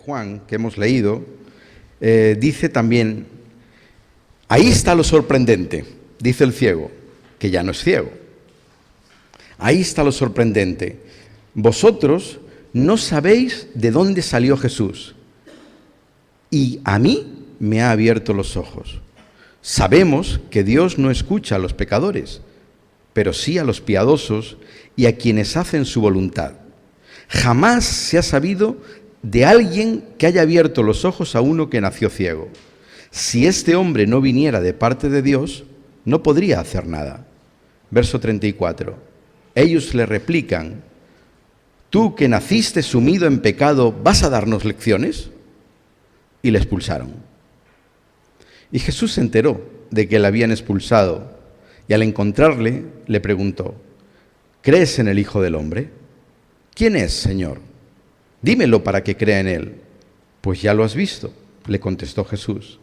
Juan, que hemos leído, dice también, ahí está lo sorprendente, dice el ciego, que ya no es ciego. Ahí está lo sorprendente. Vosotros no sabéis de dónde salió Jesús, y a mí me ha abierto los ojos. Sabemos que Dios no escucha a los pecadores, pero sí a los piadosos y a quienes hacen su voluntad. Jamás se ha sabido de alguien que haya abierto los ojos a uno que nació ciego. Si este hombre no viniera de parte de Dios, no podría hacer nada. Verso 34. Ellos le replican, ¿tú que naciste sumido en pecado, vas a darnos lecciones? Y le expulsaron. Y Jesús se enteró de que le habían expulsado y al encontrarle le preguntó, ¿crees en el Hijo del Hombre? ¿Quién es, Señor? Dímelo para que crea en él. Pues ya lo has visto, le contestó Jesús.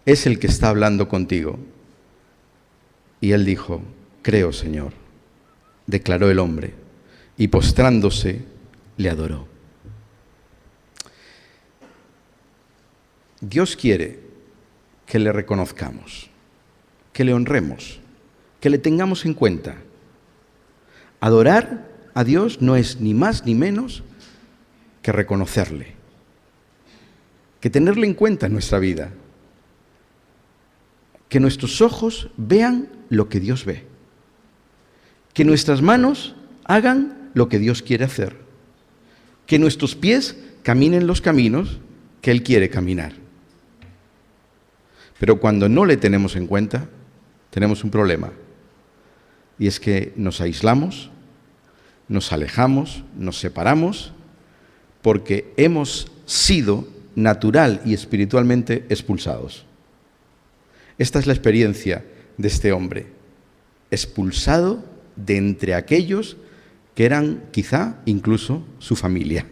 Es el que está hablando contigo. Y él dijo, creo, Señor, declaró el hombre, y postrándose le adoró. Dios quiere que le reconozcamos, que le honremos, que le tengamos en cuenta. Adorar a Dios no es ni más ni menos que reconocerle, que tenerle en cuenta en nuestra vida, que nuestros ojos vean lo que Dios ve, que nuestras manos hagan lo que Dios quiere hacer, que nuestros pies caminen los caminos que Él quiere caminar. Pero cuando no le tenemos en cuenta, tenemos un problema, y es que nos aislamos, nos alejamos, nos separamos, porque hemos sido natural y espiritualmente expulsados. Esta es la experiencia de este hombre, expulsado de entre aquellos que eran quizá incluso su familia,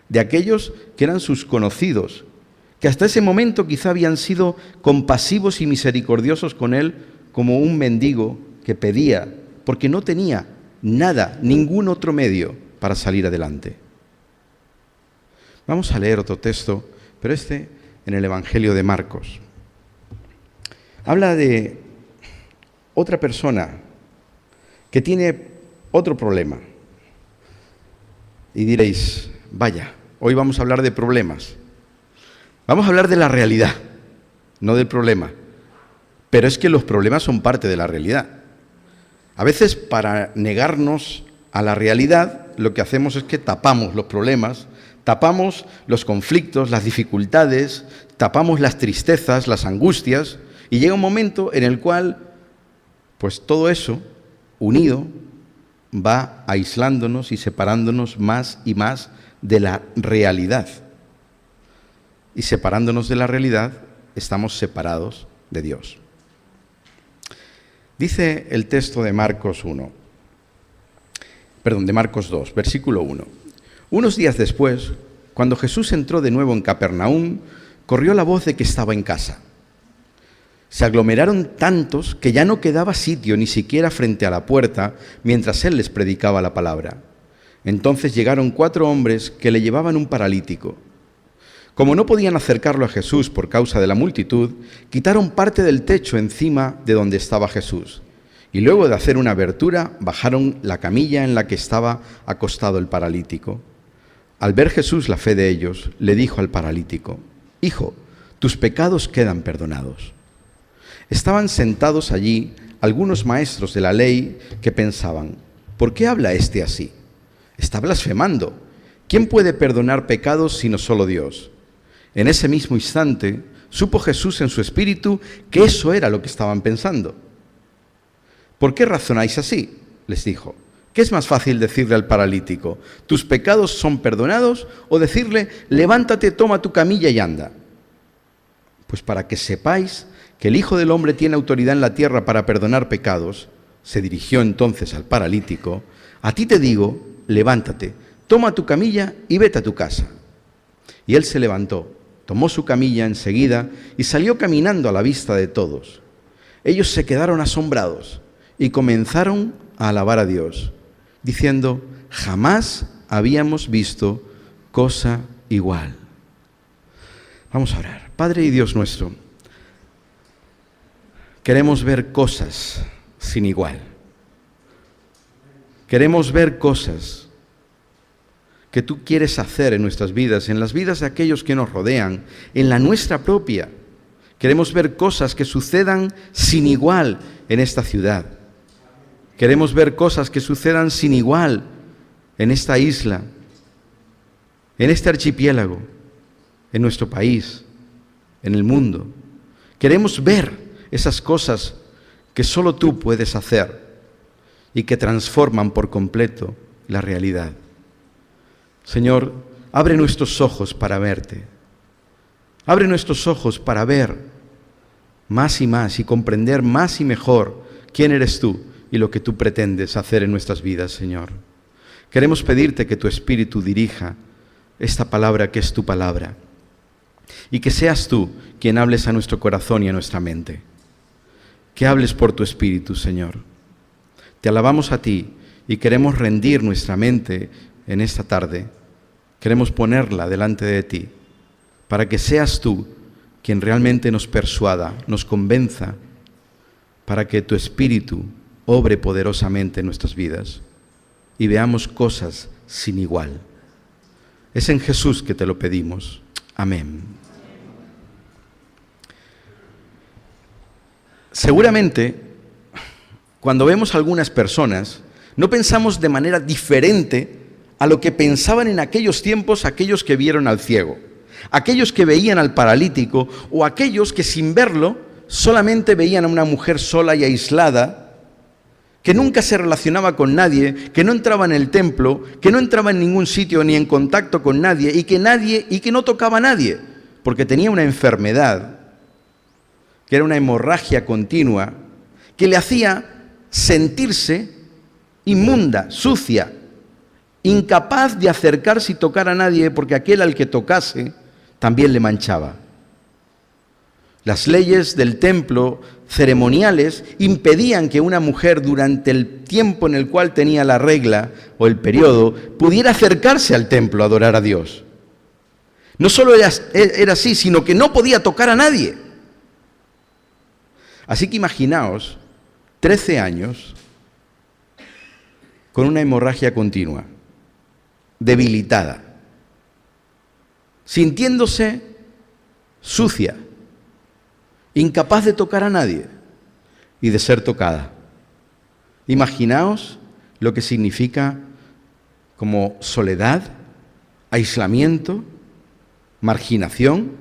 de aquellos que eran sus conocidos, que hasta ese momento quizá habían sido compasivos y misericordiosos con él como un mendigo que pedía, porque no tenía nada, ningún otro medio para salir adelante. Vamos a leer otro texto, pero en el Evangelio de Marcos. Habla de otra persona que tiene otro problema. Y diréis, vaya, hoy vamos a hablar de problemas. Vamos a hablar de la realidad, no del problema. Pero es que los problemas son parte de la realidad. A veces, para negarnos a la realidad, lo que hacemos es que tapamos los problemas, tapamos los conflictos, las dificultades, tapamos las tristezas, las angustias, y llega un momento en el cual, pues todo eso, unido, va aislándonos y separándonos más y más de la realidad. Y separándonos de la realidad, estamos separados de Dios. Dice el texto de Marcos 2, versículo 1. Unos días después, cuando Jesús entró de nuevo en Capernaum, corrió la voz de que estaba en casa. Se aglomeraron tantos que ya no quedaba sitio ni siquiera frente a la puerta mientras él les predicaba la palabra. Entonces llegaron 4 hombres que le llevaban un paralítico. Como no podían acercarlo a Jesús por causa de la multitud, quitaron parte del techo encima de donde estaba Jesús. Y luego de hacer una abertura, bajaron la camilla en la que estaba acostado el paralítico. Al ver Jesús la fe de ellos, le dijo al paralítico, «Hijo, tus pecados quedan perdonados». Estaban sentados allí algunos maestros de la ley que pensaban, ¿por qué habla este así? Está blasfemando. ¿Quién puede perdonar pecados sino solo Dios? En ese mismo instante, supo Jesús en su espíritu que eso era lo que estaban pensando. ¿Por qué razonáis así?, les dijo. ¿Qué es más fácil decirle al paralítico, tus pecados son perdonados, o decirle, levántate, toma tu camilla y anda? Pues para que sepáis que el Hijo del Hombre tiene autoridad en la tierra para perdonar pecados, se dirigió entonces al paralítico, a ti te digo, levántate, toma tu camilla y vete a tu casa. Y él se levantó, tomó su camilla enseguida y salió caminando a la vista de todos. Ellos se quedaron asombrados y comenzaron a alabar a Dios, diciendo, jamás habíamos visto cosa igual. Vamos a orar. Padre y Dios nuestro, queremos ver cosas sin igual. Queremos ver cosas que tú quieres hacer en nuestras vidas, en las vidas de aquellos que nos rodean, en la nuestra propia. Queremos ver cosas que sucedan sin igual en esta ciudad. Queremos ver cosas que sucedan sin igual en esta isla, en este archipiélago, en nuestro país, en el mundo. Queremos ver esas cosas que solo tú puedes hacer y que transforman por completo la realidad. Señor, abre nuestros ojos para verte. Abre nuestros ojos para ver más y más y comprender más y mejor quién eres tú y lo que tú pretendes hacer en nuestras vidas, Señor. Queremos pedirte que tu Espíritu dirija esta palabra que es tu palabra y que seas tú quien hables a nuestro corazón y a nuestra mente. Que hables por tu Espíritu, Señor. Te alabamos a ti y queremos rendir nuestra mente en esta tarde. Queremos ponerla delante de ti para que seas tú quien realmente nos persuada, nos convenza, para que tu Espíritu obre poderosamente en nuestras vidas y veamos cosas sin igual. Es en Jesús que te lo pedimos. Amén. Seguramente, cuando vemos a algunas personas, no pensamos de manera diferente a lo que pensaban en aquellos tiempos aquellos que vieron al ciego, aquellos que veían al paralítico o aquellos que sin verlo solamente veían a una mujer sola y aislada, que nunca se relacionaba con nadie, que no entraba en el templo, que no entraba en ningún sitio ni en contacto con nadie y que no tocaba a nadie, porque tenía una enfermedad, que era una hemorragia continua, que le hacía sentirse inmunda, sucia, incapaz de acercarse y tocar a nadie, porque aquel al que tocase también le manchaba. Las leyes del templo ceremoniales impedían que una mujer durante el tiempo en el cual tenía la regla o el periodo pudiera acercarse al templo a adorar a Dios. No solo era así, sino que no podía tocar a nadie. Así que imaginaos 13 años con una hemorragia continua, debilitada, sintiéndose sucia, incapaz de tocar a nadie y de ser tocada. Imaginaos lo que significa como soledad, aislamiento, marginación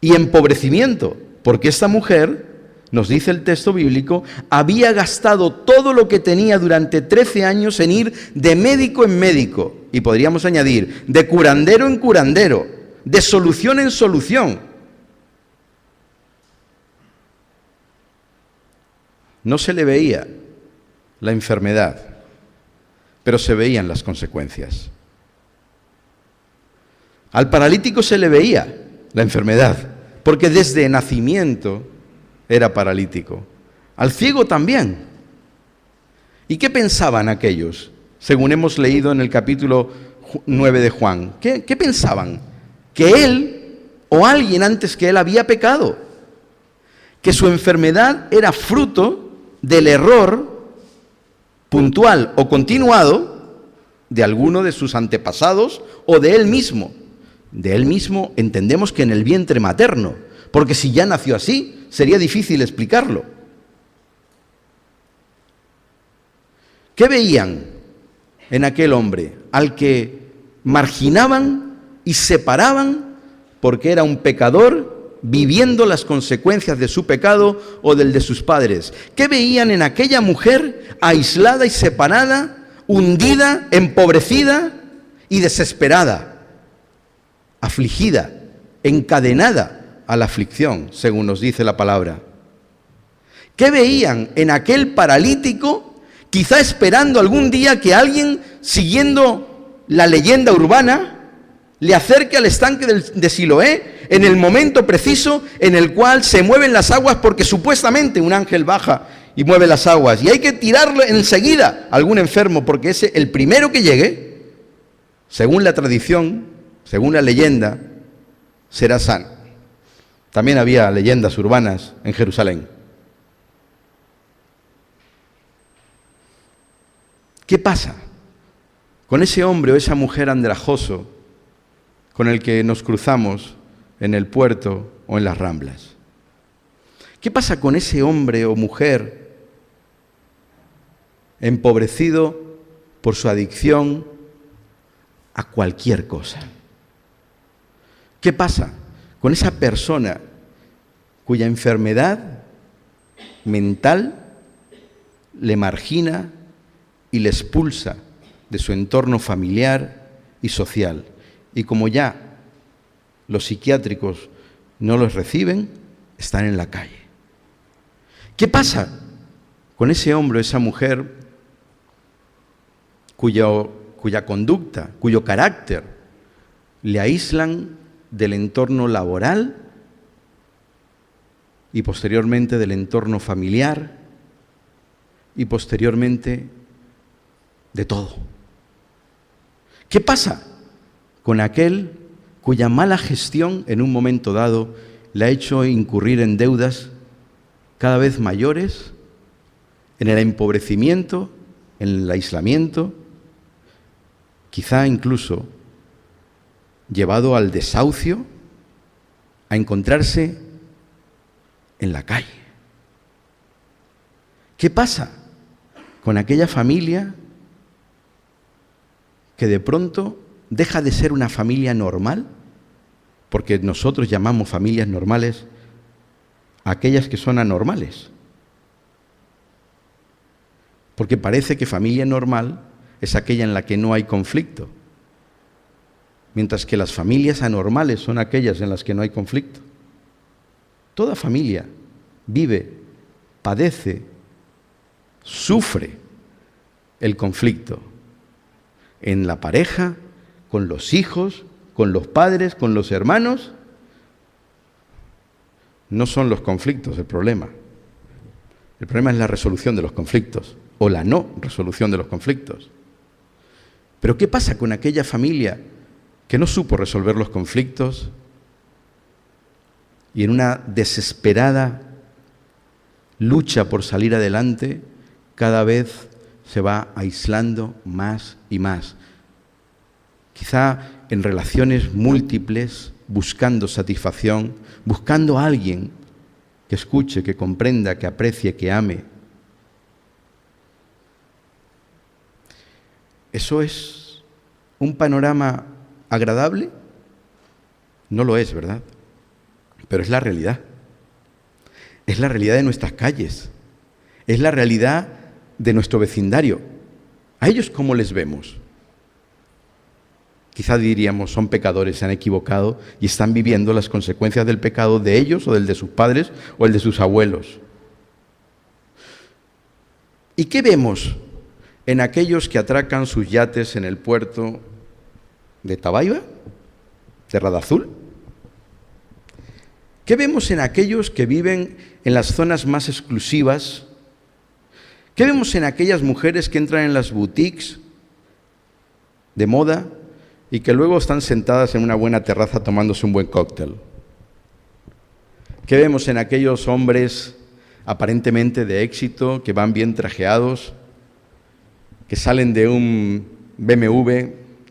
y empobrecimiento, porque esta mujer, nos dice el texto bíblico, había gastado todo lo que tenía durante 13 años en ir de médico en médico, y podríamos añadir, de curandero en curandero, de solución en solución. No se le veía la enfermedad, pero se veían las consecuencias. Al paralítico se le veía la enfermedad, porque desde nacimiento era paralítico. Al ciego también. ¿Y qué pensaban aquellos? Según hemos leído en el capítulo 9 de Juan. ¿Qué pensaban? Que él o alguien antes que él había pecado. Que su enfermedad era fruto del error puntual o continuado de alguno de sus antepasados o de él mismo. De él mismo entendemos que en el vientre materno, porque si ya nació así, sería difícil explicarlo. ¿Qué veían en aquel hombre al que marginaban y separaban porque era un pecador viviendo las consecuencias de su pecado o del de sus padres? ¿Qué veían en aquella mujer aislada y separada, hundida, empobrecida y desesperada, afligida, encadenada a la aflicción, según nos dice la palabra? ¿Qué veían en aquel paralítico, quizá esperando algún día que alguien, siguiendo la leyenda urbana, le acerque al estanque de Siloé en el momento preciso en el cual se mueven las aguas, porque supuestamente un ángel baja y mueve las aguas y hay que tirarlo enseguida a algún enfermo, porque ese, el primero que llegue, según la tradición, según la leyenda, será sano. También había leyendas urbanas en Jerusalén. ¿Qué pasa con ese hombre o esa mujer andrajoso con el que nos cruzamos en el puerto o en las Ramblas? ¿Qué pasa con ese hombre o mujer empobrecido por su adicción a cualquier cosa? ¿Qué pasa con esa persona cuya enfermedad mental le margina y le expulsa de su entorno familiar y social? Y como ya los psiquiátricos no los reciben, están en la calle. ¿Qué pasa con ese hombre o esa mujer cuya conducta, cuyo carácter le aíslan del entorno laboral y posteriormente del entorno familiar y posteriormente de todo? ¿Qué pasa con aquel cuya mala gestión en un momento dado le ha hecho incurrir en deudas cada vez mayores, en el empobrecimiento, en el aislamiento, quizá incluso llevado al desahucio, a encontrarse en la calle? ¿Qué pasa con aquella familia que de pronto deja de ser una familia normal? Porque nosotros llamamos familias normales a aquellas que son anormales. Porque parece que familia normal es aquella en la que no hay conflicto, mientras que las familias anormales son aquellas en las que no hay conflicto. Toda familia vive, padece, sufre el conflicto en la pareja, con los hijos, con los padres, con los hermanos. No son los conflictos el problema. El problema es la resolución de los conflictos o la no resolución de los conflictos. Pero ¿qué pasa con aquella familia que no supo resolver los conflictos y en una desesperada lucha por salir adelante cada vez se va aislando más y más? Quizá en relaciones múltiples, buscando satisfacción, buscando a alguien que escuche, que comprenda, que aprecie, que ame. ¿Eso es un panorama agradable? No lo es, ¿verdad? Pero es la realidad. Es la realidad de nuestras calles. Es la realidad de nuestro vecindario. ¿A ellos cómo les vemos? Quizá diríamos, son pecadores, se han equivocado y están viviendo las consecuencias del pecado de ellos o del de sus padres o el de sus abuelos. ¿Y qué vemos en aquellos que atracan sus yates en el puerto de Tabaiba, de Radazul? ¿Qué vemos en aquellos que viven en las zonas más exclusivas? ¿Qué vemos en aquellas mujeres que entran en las boutiques de moda y que luego están sentadas en una buena terraza tomándose un buen cóctel? ¿Qué vemos en aquellos hombres aparentemente de éxito, que van bien trajeados, que salen de un BMW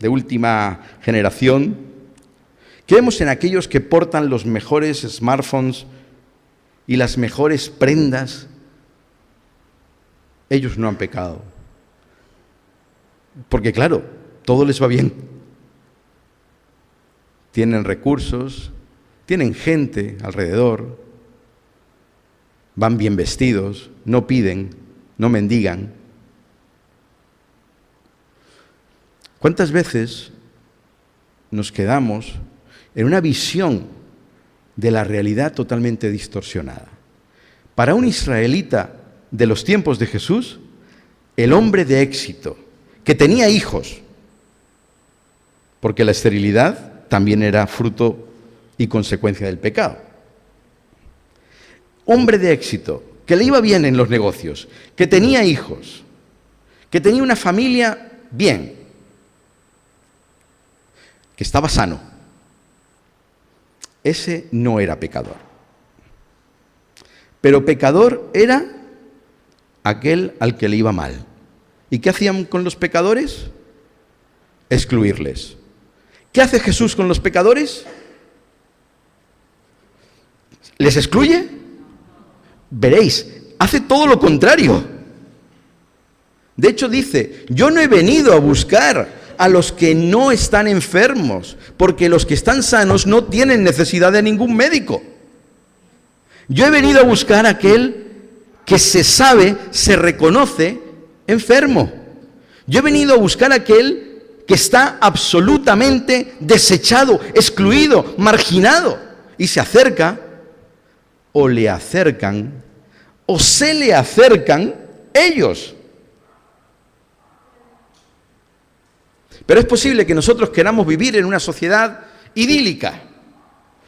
de última generación? ¿Qué vemos en aquellos que portan los mejores smartphones y las mejores prendas? Ellos no han pecado. Porque claro, todo les va bien. Tienen recursos, tienen gente alrededor, van bien vestidos, no piden, no mendigan. ¿Cuántas veces nos quedamos en una visión de la realidad totalmente distorsionada? Para un israelita de los tiempos de Jesús, el hombre de éxito, que tenía hijos, porque la esterilidad también era fruto y consecuencia del pecado. Hombre de éxito, que le iba bien en los negocios, que tenía hijos, que tenía una familia bien. que estaba sano. Ese no era pecador. Pero pecador era aquel al que le iba mal. ¿Y qué hacían con los pecadores? Excluirles. ¿Qué hace Jesús con los pecadores? ¿Les excluye? Veréis, hace todo lo contrario. De hecho dice, yo no he venido a buscar a los que no están enfermos, porque los que están sanos no tienen necesidad de ningún médico. Yo he venido a buscar a aquel que se reconoce enfermo. Yo he venido a buscar a aquel que está absolutamente desechado, excluido, marginado, y se acerca, o le acercan, o se le acercan ellos. Pero es posible que nosotros queramos vivir en una sociedad idílica.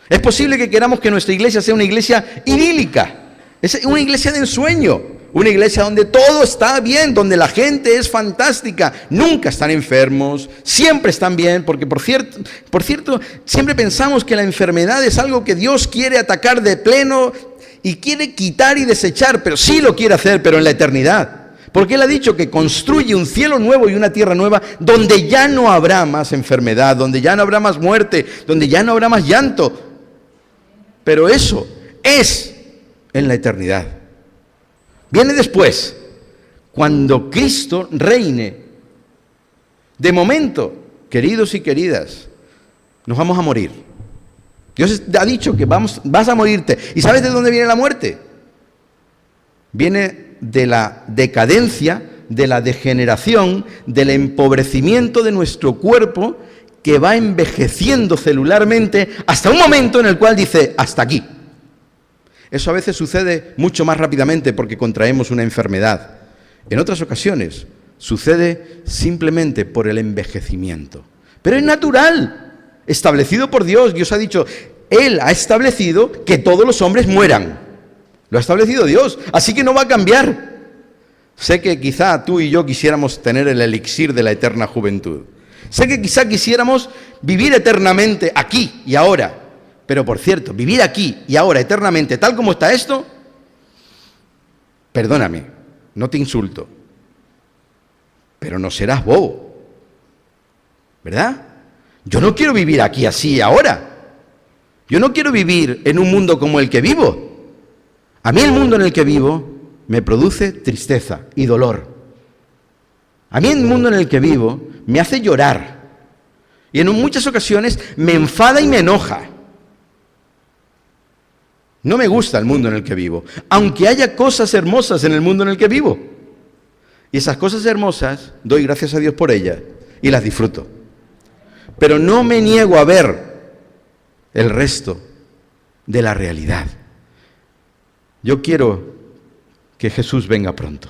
Es posible que queramos que nuestra iglesia sea una iglesia idílica, es una iglesia de ensueño, una iglesia donde todo está bien, donde la gente es fantástica, nunca están enfermos, siempre están bien, porque por cierto, siempre pensamos que la enfermedad es algo que Dios quiere atacar de pleno y quiere quitar y desechar, pero sí lo quiere hacer, pero en la eternidad. Porque Él ha dicho que construye un cielo nuevo y una tierra nueva donde ya no habrá más enfermedad, donde ya no habrá más muerte, donde ya no habrá más llanto. Pero eso es en la eternidad. Viene después, cuando Cristo reine. De momento, queridos y queridas, nos vamos a morir. Dios ha dicho que vas a morirte. ¿Y sabes de dónde viene la muerte? Viene de la decadencia, de la degeneración, del empobrecimiento de nuestro cuerpo que va envejeciendo celularmente hasta un momento en el cual dice, hasta aquí. Eso a veces sucede mucho más rápidamente porque contraemos una enfermedad. En otras ocasiones sucede simplemente por el envejecimiento. Pero es natural, establecido por Dios. Dios ha dicho, Él ha establecido que todos los hombres mueran. Lo ha establecido Dios, así que no va a cambiar. Sé que quizá tú y yo quisiéramos tener el elixir de la eterna juventud. Sé que quizá quisiéramos vivir eternamente aquí y ahora. Pero por cierto, vivir aquí y ahora eternamente, tal como está esto, perdóname, no te insulto, pero no serás bobo, ¿verdad? Yo no quiero vivir aquí así y ahora. Yo no quiero vivir en un mundo como el que vivo. A mí el mundo en el que vivo me produce tristeza y dolor. A mí el mundo en el que vivo me hace llorar. Y en muchas ocasiones me enfada y me enoja. No me gusta el mundo en el que vivo, aunque haya cosas hermosas en el mundo en el que vivo. Y esas cosas hermosas, doy gracias a Dios por ellas y las disfruto. Pero no me niego a ver el resto de la realidad. Yo quiero que Jesús venga pronto,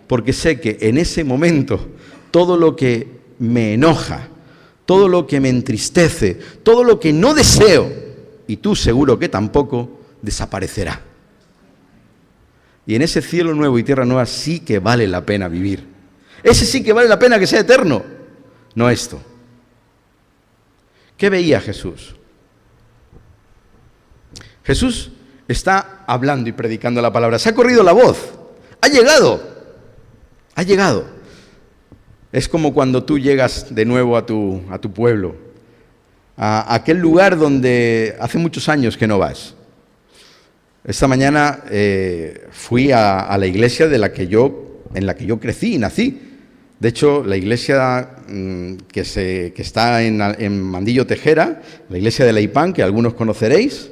porque sé que en ese momento todo lo que me enoja, todo lo que me entristece, todo lo que no deseo, y tú seguro que tampoco, desaparecerá. Y en ese cielo nuevo y tierra nueva sí que vale la pena vivir. Ese sí que vale la pena que sea eterno, no esto. ¿Qué veía Jesús? Jesús está hablando y predicando la palabra. Se ha corrido la voz. Ha llegado. Ha llegado. Es como cuando tú llegas de nuevo a tu pueblo, a aquel lugar donde hace muchos años que no vas. Esta mañana fui a la iglesia en la que yo crecí y nací. De hecho, la iglesia que está en Mandillo Tejera, la iglesia de Leipán, que algunos conoceréis,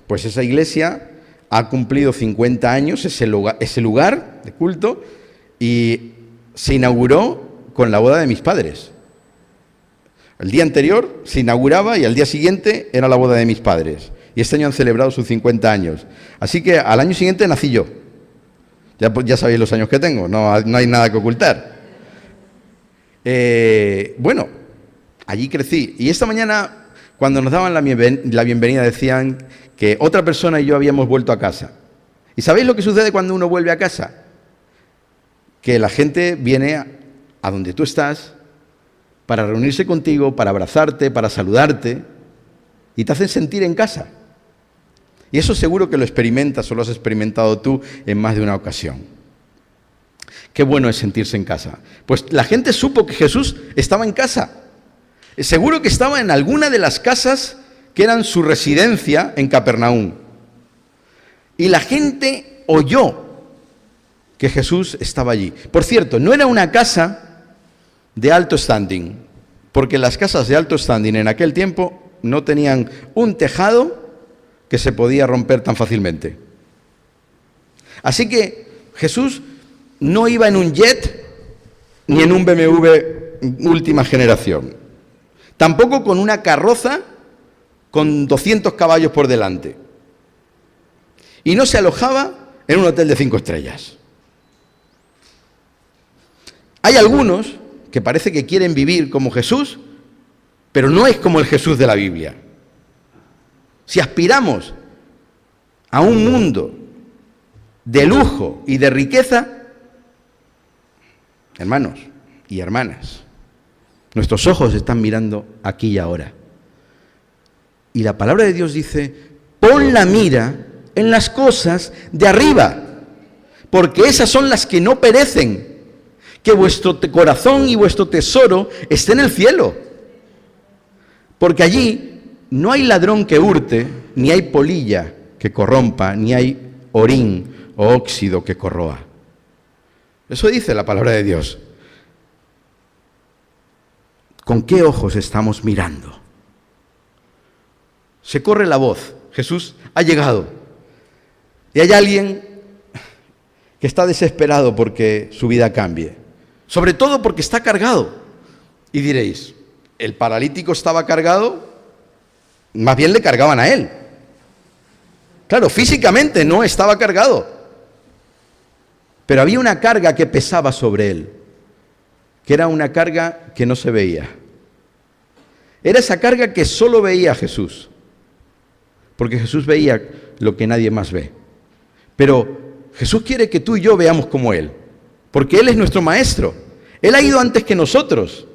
pues esa iglesia ha cumplido 50 años, ese lugar de culto, y se inauguró con la boda de mis padres. El día anterior se inauguraba y al día siguiente era la boda de mis padres. Y este año han celebrado sus 50 años. Así que al año siguiente nací yo. Ya sabéis los años que tengo, no hay nada que ocultar. Bueno, allí crecí. Y esta mañana, cuando nos daban la bienvenida, decían que otra persona y yo habíamos vuelto a casa. ¿Y sabéis lo que sucede cuando uno vuelve a casa? Que la gente viene a donde tú estás para reunirse contigo, para abrazarte, para saludarte, y te hacen sentir en casa. Y eso seguro que lo experimentas o lo has experimentado tú en más de una ocasión. Qué bueno es sentirse en casa. Pues la gente supo que Jesús estaba en casa. Seguro que estaba en alguna de las casas que eran su residencia en Capernaum. Y la gente oyó que Jesús estaba allí. Por cierto, no era una casa de alto standing, porque las casas de alto standing en aquel tiempo no tenían un tejado que se podía romper tan fácilmente. Así que Jesús no iba en un jet ni en un BMW última generación. Tampoco con una carroza con 200 caballos por delante. Y no se alojaba en un hotel de 5 estrellas. Hay algunos que parece que quieren vivir como Jesús, pero no es como el Jesús de la Biblia. Si aspiramos a un mundo de lujo y de riqueza, hermanos y hermanas, nuestros ojos están mirando aquí y ahora. Y la palabra de Dios dice, pon la mira en las cosas de arriba, porque esas son las que no perecen, que vuestro corazón y vuestro tesoro esté en el cielo, porque allí no hay ladrón que hurte, ni hay polilla que corrompa, ni hay orín o óxido que corroa. Eso dice la palabra de Dios. ¿Con qué ojos estamos mirando? Se corre la voz, Jesús ha llegado. Y hay alguien que está desesperado porque su vida cambie. Sobre todo porque está cargado. Y diréis, ¿el paralítico estaba cargado? Más bien le cargaban a él. Claro, físicamente no estaba cargado. Pero había una carga que pesaba sobre él, que era una carga que no se veía. Era esa carga que solo veía Jesús, porque Jesús veía lo que nadie más ve. Pero Jesús quiere que tú y yo veamos como Él, porque Él es nuestro Maestro. Él ha ido antes que nosotros.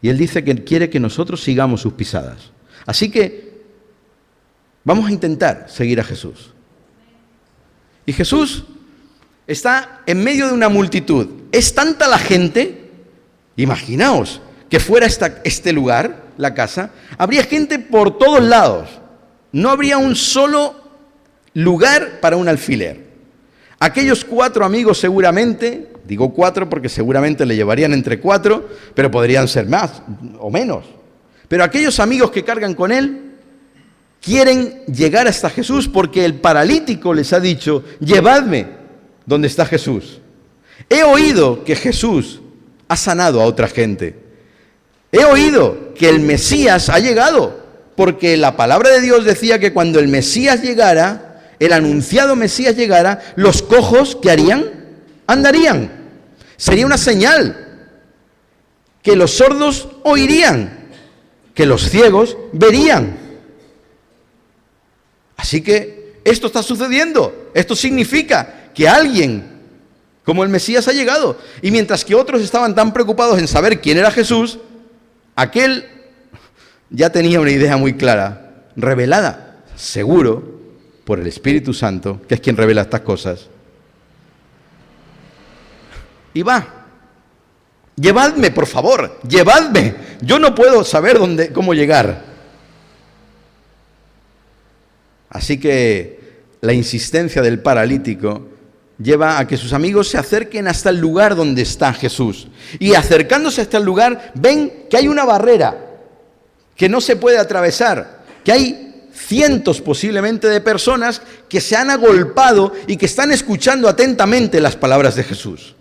Y Él dice que quiere que nosotros sigamos sus pisadas. Así que vamos a intentar seguir a Jesús. Y Jesús está en medio de una multitud. Es tanta la gente, imaginaos, que fuera este lugar, la casa, habría gente por todos lados. No habría un solo lugar para un alfiler. Aquellos 4 amigos seguramente, digo 4 porque seguramente le llevarían entre 4, pero podrían ser más o menos. Pero aquellos amigos que cargan con él quieren llegar hasta Jesús porque el paralítico les ha dicho, llevadme donde está Jesús. He oído que Jesús ha sanado a otra gente. He oído que el Mesías ha llegado, porque la palabra de Dios decía que cuando el Mesías llegara, el anunciado Mesías llegara, los cojos, ¿qué harían? Andarían. Sería una señal que los sordos oirían, que los ciegos verían. Así que esto está sucediendo. Esto significa que alguien como el Mesías ha llegado. Y mientras que otros estaban tan preocupados en saber quién era Jesús, aquel ya tenía una idea muy clara, revelada, seguro, por el Espíritu Santo, que es quien revela estas cosas. Y va. Llevadme, por favor, llevadme. Yo no puedo saber cómo llegar. Así que la insistencia del paralítico lleva a que sus amigos se acerquen hasta el lugar donde está Jesús. Y acercándose hasta el lugar, ven que hay una barrera que no se puede atravesar, que hay cientos posiblemente de personas que se han agolpado y que están escuchando atentamente las palabras de Jesús.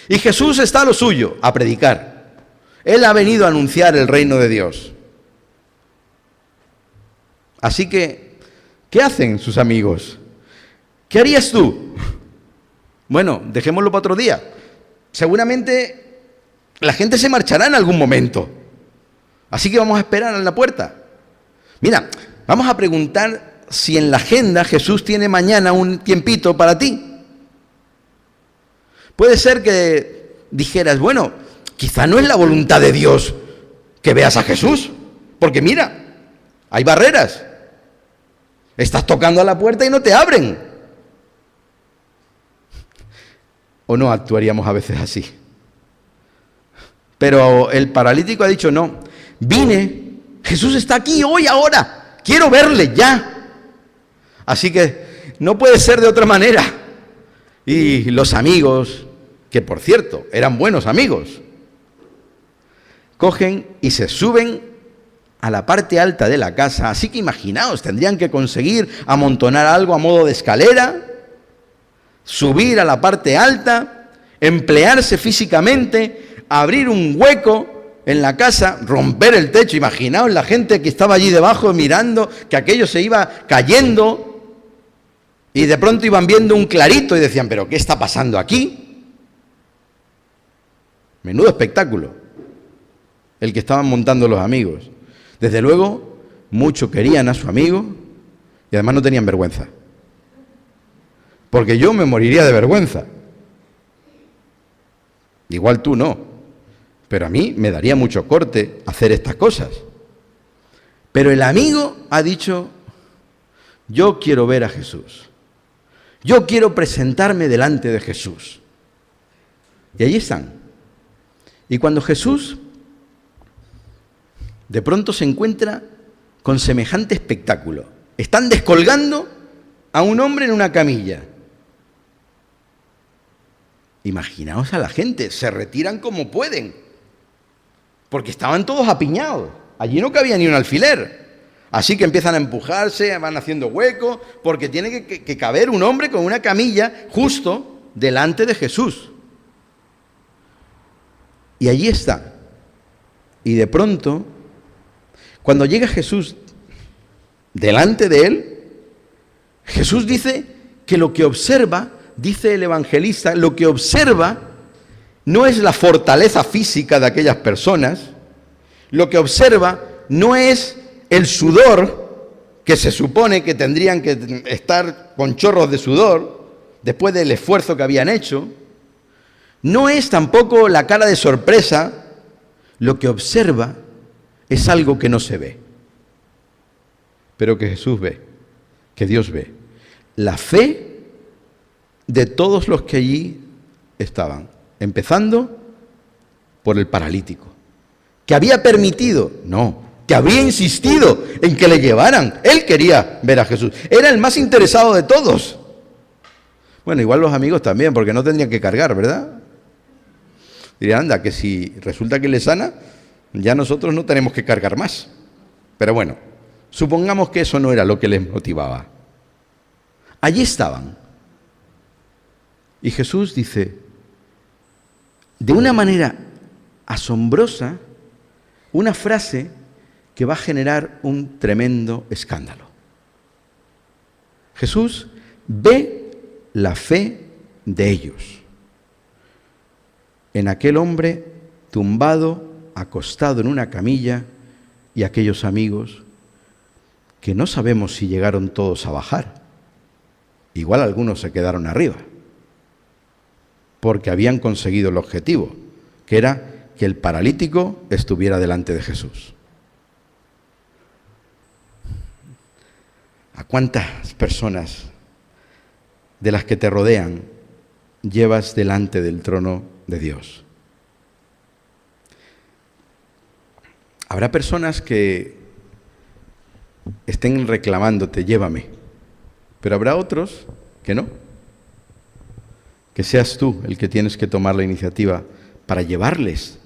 Y Jesús está a lo suyo, a predicar. Él ha venido a anunciar el reino de Dios. Así que, ¿qué hacen sus amigos? ¿Qué harías tú? Bueno, dejémoslo para otro día. Seguramente la gente se marchará en algún momento. Así que vamos a esperar en la puerta. Mira, vamos a preguntar si en la agenda Jesús tiene mañana un tiempito para ti. Puede ser que dijeras, bueno, quizá no es la voluntad de Dios que veas a Jesús, porque mira, hay barreras. Estás tocando a la puerta y no te abren. ¿O no actuaríamos a veces así? Pero el paralítico ha dicho, no, vine, Jesús está aquí hoy, ahora, quiero verle ya. Así que no puede ser de otra manera. Y los amigos, que por cierto, eran buenos amigos, cogen y se suben a la parte alta de la casa. Así que imaginaos, tendrían que conseguir amontonar algo a modo de escalera, subir a la parte alta, emplearse físicamente, abrir un hueco en la casa, romper el techo. Imaginaos la gente que estaba allí debajo mirando que aquello se iba cayendo y de pronto iban viendo un clarito y decían, ¿pero qué está pasando aquí? Menudo espectáculo el que estaban montando los amigos. Desde luego, muchos querían a su amigo y además no tenían vergüenza. Porque yo me moriría de vergüenza. Igual tú no. Pero a mí me daría mucho corte hacer estas cosas. Pero el amigo ha dicho, yo quiero ver a Jesús. Yo quiero presentarme delante de Jesús. Y allí están. Y cuando Jesús de pronto se encuentra con semejante espectáculo, están descolgando a un hombre en una camilla. Imaginaos a la gente, se retiran como pueden, porque estaban todos apiñados, allí no cabía ni un alfiler. Así que empiezan a empujarse, van haciendo hueco, porque tiene que caber un hombre con una camilla justo delante de Jesús. Y allí está. Y de pronto, cuando llega Jesús delante de él, Jesús dice que lo que observa, dice el evangelista, lo que observa no es la fortaleza física de aquellas personas, lo que observa no es el sudor, que se supone que tendrían que estar con chorros de sudor, después del esfuerzo que habían hecho, no es tampoco la cara de sorpresa, lo que observa es algo que no se ve, pero que Jesús ve, que Dios ve. La fe de todos los que allí estaban, empezando por el paralítico, que había permitido, no, que había insistido en que le llevaran. Él quería ver a Jesús, era el más interesado de todos. Bueno, igual los amigos también, porque no tendrían que cargar, ¿verdad? Dirían, anda, que si resulta que le sana, ya nosotros no tenemos que cargar más. Pero bueno, supongamos que eso no era lo que les motivaba. Allí estaban. Y Jesús dice, de una manera asombrosa, una frase que va a generar un tremendo escándalo. Jesús ve la fe de ellos en aquel hombre tumbado, acostado en una camilla, y aquellos amigos que no sabemos si llegaron todos a bajar. Igual algunos se quedaron arriba, porque habían conseguido el objetivo, que era que el paralítico estuviera delante de Jesús. ¿A cuántas personas de las que te rodean llevas delante del trono de Dios? Habrá personas que estén reclamándote, llévame, pero habrá otros que no. Que seas tú el que tienes que tomar la iniciativa para llevarles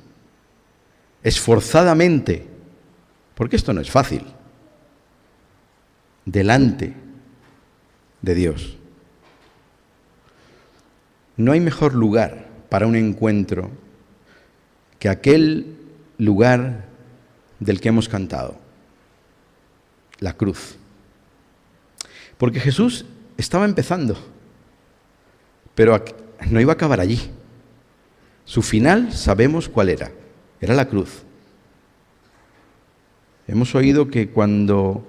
esforzadamente, porque esto no es fácil, delante de Dios. No hay mejor lugar para un encuentro que aquel lugar del que hemos cantado, la cruz. Porque Jesús estaba empezando, pero no iba a acabar allí. Su final sabemos cuál era la cruz. Hemos oído que cuando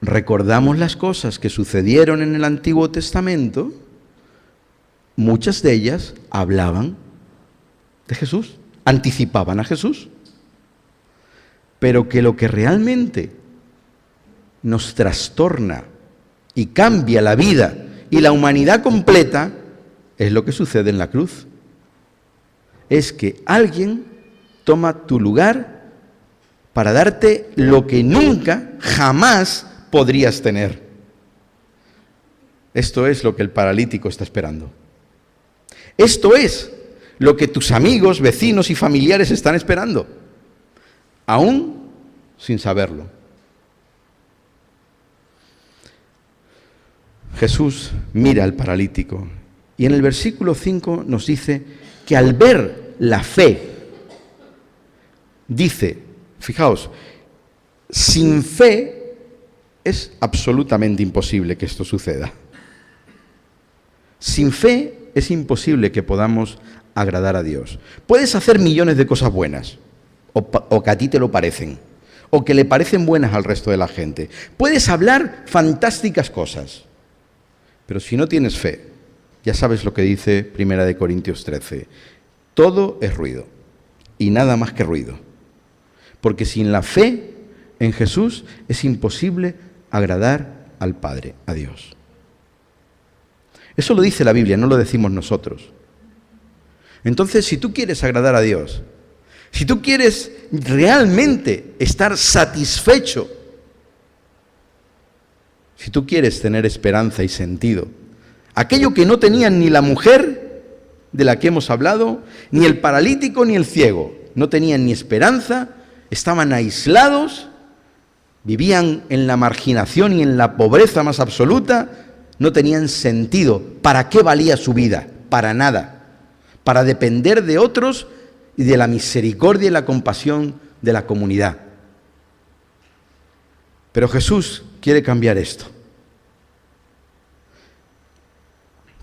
recordamos las cosas que sucedieron en el Antiguo Testamento, muchas de ellas hablaban de Jesús. anticipaban a Jesús. Pero que lo que realmente nos trastorna y cambia la vida y la humanidad completa es lo que sucede en la cruz. Es que alguien toma tu lugar para darte lo que nunca, jamás podrías tener. Esto es lo que el paralítico está esperando. Esto es lo que tus amigos, vecinos y familiares están esperando, aún sin saberlo. Jesús mira al paralítico y en el versículo 5 nos dice que al ver la fe, dice, fijaos, sin fe es absolutamente imposible que esto suceda. Sin fe es imposible que podamos agradar a Dios. Puedes hacer millones de cosas buenas, o que a ti te lo parecen, o que le parecen buenas al resto de la gente. Puedes hablar fantásticas cosas, pero si no tienes fe, ya sabes lo que dice 1 Corintios 13, todo es ruido, y nada más que ruido. Porque sin la fe en Jesús es imposible agradar al Padre, a Dios. Eso lo dice la Biblia, no lo decimos nosotros. Entonces, si tú quieres agradar a Dios, si tú quieres realmente estar satisfecho, si tú quieres tener esperanza y sentido, aquello que no tenían ni la mujer de la que hemos hablado, ni el paralítico ni el ciego, no tenían ni esperanza, estaban aislados, vivían en la marginación y en la pobreza más absoluta, no tenían sentido. ¿Para qué valía su vida? Para nada. Para depender de otros y de la misericordia y la compasión de la comunidad. Pero Jesús quiere cambiar esto.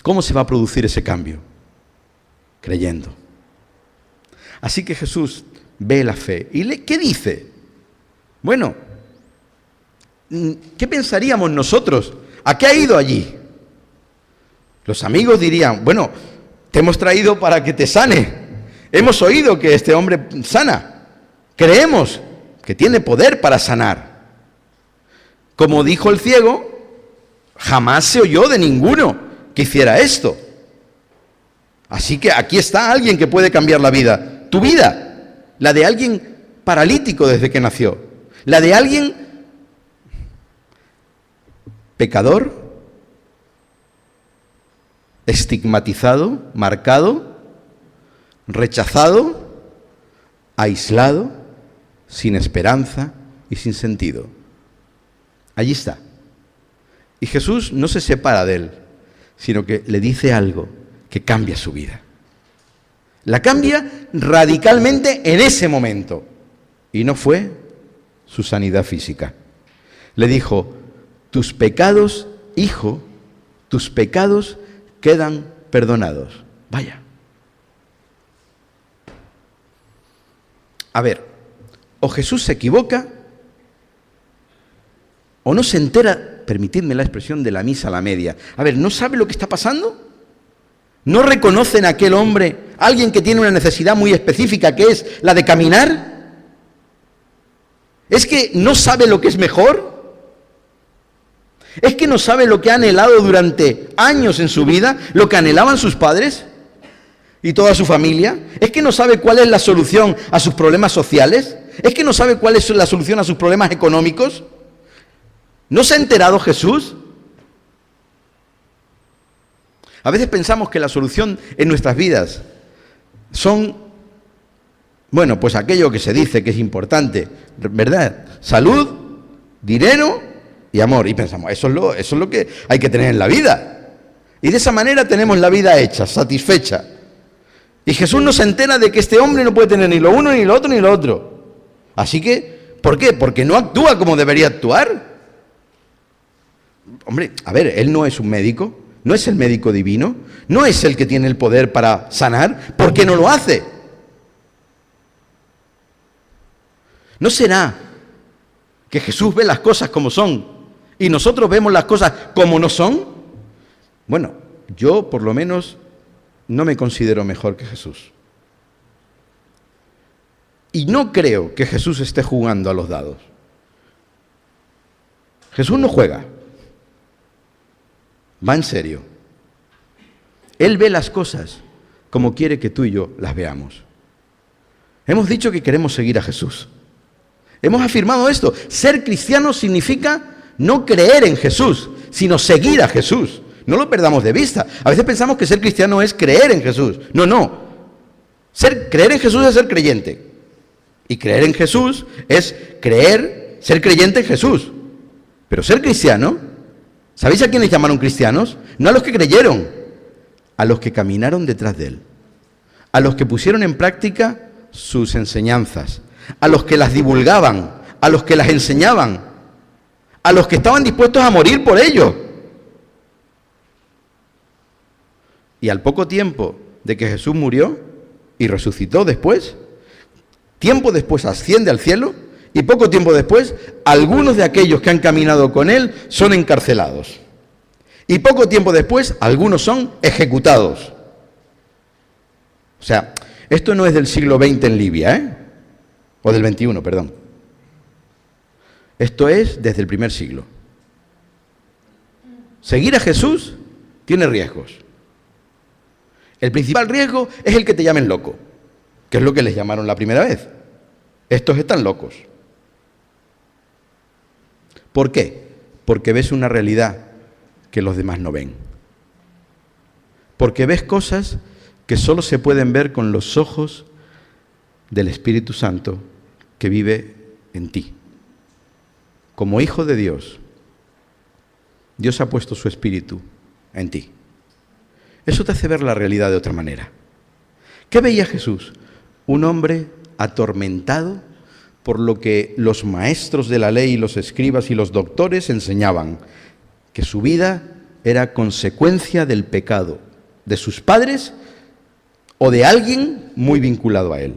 ¿Cómo se va a producir ese cambio? Creyendo. Así que Jesús ve la fe. ¿Y qué dice? Bueno, ¿qué pensaríamos nosotros? ¿A qué ha ido allí? Los amigos dirían, bueno, te hemos traído para que te sane. Hemos oído que este hombre sana. Creemos que tiene poder para sanar. Como dijo el ciego, jamás se oyó de ninguno que hiciera esto. Así que aquí está alguien que puede cambiar la vida. Tu vida, la de alguien paralítico desde que nació. La de alguien pecador, estigmatizado, marcado, rechazado, aislado, sin esperanza y sin sentido. Allí está. Y Jesús no se separa de él, sino que le dice algo que cambia su vida. La cambia radicalmente en ese momento. Y no fue su sanidad física. Le dijo, tus pecados, hijo, tus pecados quedan perdonados. Vaya. A ver, o Jesús se equivoca, o no se entera, permitidme la expresión, de la misa a la media. A ver, ¿no sabe lo que está pasando? ¿No reconoce en aquel hombre alguien que tiene una necesidad muy específica, que es la de caminar? ¿Es que no sabe lo que es mejor? ¿Es que no sabe lo que ha anhelado durante años en su vida, lo que anhelaban sus padres y toda su familia? ¿Es que no sabe cuál es la solución a sus problemas sociales? ¿Es que no sabe cuál es la solución a sus problemas económicos? ¿No se ha enterado Jesús? A veces pensamos que la solución en nuestras vidas son, bueno, pues aquello que se dice que es importante, ¿verdad? Salud, dinero y amor. Y pensamos, eso es lo que hay que tener en la vida. Y de esa manera tenemos la vida hecha, satisfecha. Y Jesús no se entera de que este hombre no puede tener ni lo uno, ni lo otro, ni lo otro. Así que, ¿por qué? Porque no actúa como debería actuar. Hombre, a ver, él no es un médico, no es el médico divino, no es el que tiene el poder para sanar. ¿Por qué no lo hace? ¿No será que Jesús ve las cosas como son y nosotros vemos las cosas como no son? Bueno, yo por lo menos no me considero mejor que Jesús. Y no creo que Jesús esté jugando a los dados. Jesús no juega. Va en serio. Él ve las cosas como quiere que tú y yo las veamos. Hemos dicho que queremos seguir a Jesús. Hemos afirmado esto. Ser cristiano significa no creer en Jesús, sino seguir a Jesús. No lo perdamos de vista. A veces pensamos que ser cristiano es creer en Jesús. No. Creer en Jesús es ser creyente. Y creer en Jesús es ser creyente en Jesús. Pero ser cristiano, ¿sabéis a quiénes llamaron cristianos? No a los que creyeron, a los que caminaron detrás de él. A los que pusieron en práctica sus enseñanzas, a los que las divulgaban, a los que las enseñaban, a los que estaban dispuestos a morir por ello. Y al poco tiempo de que Jesús murió y resucitó después, tiempo después asciende al cielo y poco tiempo después algunos de aquellos que han caminado con él son encarcelados. Y poco tiempo después algunos son ejecutados. O sea, esto no es del siglo XX en Libia, o del XXI, perdón. Esto es desde el primer siglo. Seguir a Jesús tiene riesgos. El principal riesgo es el que te llamen loco, que es lo que les llamaron la primera vez. Estos están locos. ¿Por qué? Porque ves una realidad que los demás no ven. Porque ves cosas que solo se pueden ver con los ojos del Espíritu Santo que vive en ti. Como hijo de Dios, Dios ha puesto su Espíritu en ti. Eso te hace ver la realidad de otra manera. ¿Qué veía Jesús? Un hombre atormentado por lo que los maestros de la ley, los escribas y los doctores enseñaban, que su vida era consecuencia del pecado de sus padres o de alguien muy vinculado a él,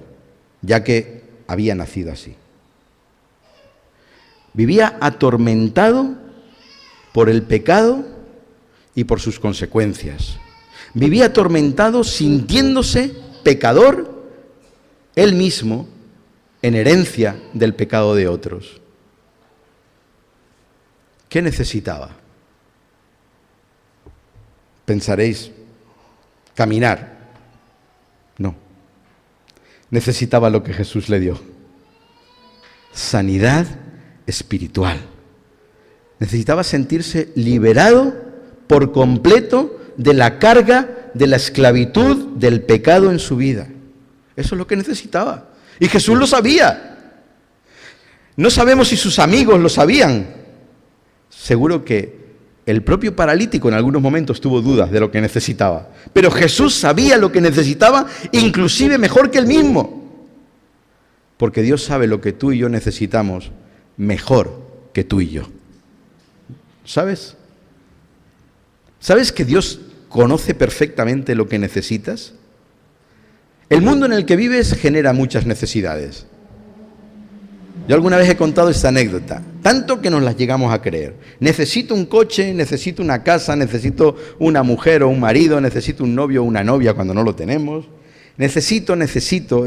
ya que había nacido así. Vivía atormentado por el pecado y por sus consecuencias. Vivía atormentado sintiéndose pecador él mismo en herencia del pecado de otros. ¿Qué necesitaba? Pensaréis, caminar. No. Necesitaba lo que Jesús le dio. Sanidad espiritual. Necesitaba sentirse liberado por completo de la carga de la esclavitud del pecado en su vida. Eso es lo que necesitaba. Y Jesús lo sabía. No sabemos si sus amigos lo sabían. Seguro que el propio paralítico en algunos momentos tuvo dudas de lo que necesitaba. Pero Jesús sabía lo que necesitaba, inclusive mejor que él mismo. Porque Dios sabe lo que tú y yo necesitamos mejor que tú y yo. ¿Sabes? ¿Sabes que Dios conoce perfectamente lo que necesitas? El mundo en el que vives genera muchas necesidades. Yo alguna vez he contado esta anécdota, tanto que nos las llegamos a creer. Necesito un coche, necesito una casa, necesito una mujer o un marido, necesito un novio o una novia cuando no lo tenemos. Necesito,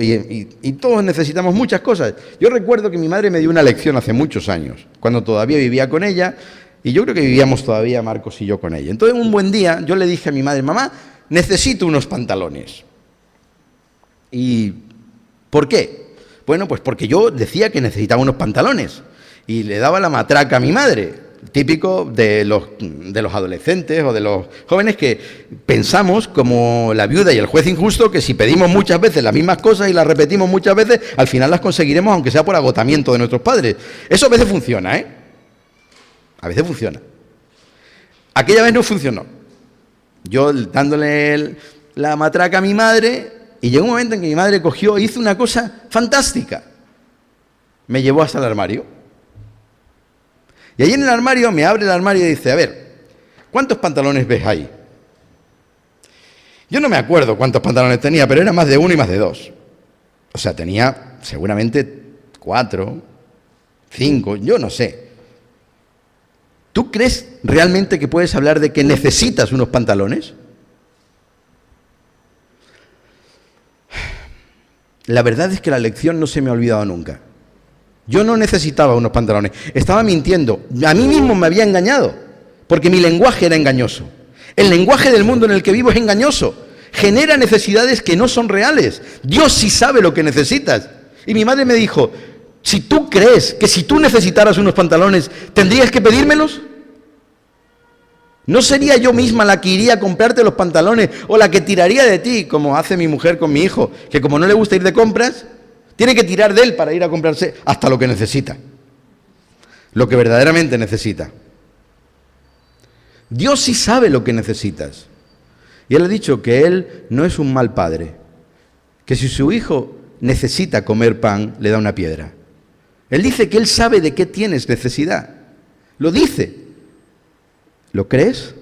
y todos necesitamos muchas cosas. Yo recuerdo que mi madre me dio una lección hace muchos años, cuando todavía vivía con ella, y yo creo que vivíamos todavía Marcos y yo con ella. Entonces un buen día yo le dije a mi madre, mamá, necesito unos pantalones. ¿Y por qué? Bueno, pues porque yo decía que necesitaba unos pantalones y le daba la matraca a mi madre, típico de los adolescentes o de los jóvenes que pensamos como la viuda y el juez injusto, que si pedimos muchas veces las mismas cosas y las repetimos muchas veces, al final las conseguiremos aunque sea por agotamiento de nuestros padres. Eso a veces funciona, ¿eh? A veces funciona. Aquella vez no funcionó. Yo dándole la matraca a mi madre, y llegó un momento en que mi madre cogió e hizo una cosa fantástica. Me llevó hasta el armario. Y allí en el armario, me abre el armario y dice, a ver, ¿cuántos pantalones ves ahí? Yo no me acuerdo cuántos pantalones tenía, pero era más de uno y más de dos. O sea, tenía seguramente 4, 5, yo no sé. ¿Tú crees realmente que puedes hablar de que necesitas unos pantalones? La verdad es que la lección no se me ha olvidado nunca. Yo no necesitaba unos pantalones, estaba mintiendo. A mí mismo me había engañado, porque mi lenguaje era engañoso. El lenguaje del mundo en el que vivo es engañoso. Genera necesidades que no son reales. Dios sí sabe lo que necesitas. Y mi madre me dijo, si tú crees que si tú necesitaras unos pantalones, ¿tendrías que pedírmelos? ¿No sería yo misma la que iría a comprarte los pantalones o la que tiraría de ti, como hace mi mujer con mi hijo, que como no le gusta ir de compras, tiene que tirar de él para ir a comprarse hasta lo que necesita, lo que verdaderamente necesita? Dios sí sabe lo que necesitas. Y Él ha dicho que Él no es un mal padre, que si su hijo necesita comer pan, le da una piedra. Él dice que Él sabe de qué tienes necesidad. Lo dice. ¿Lo crees?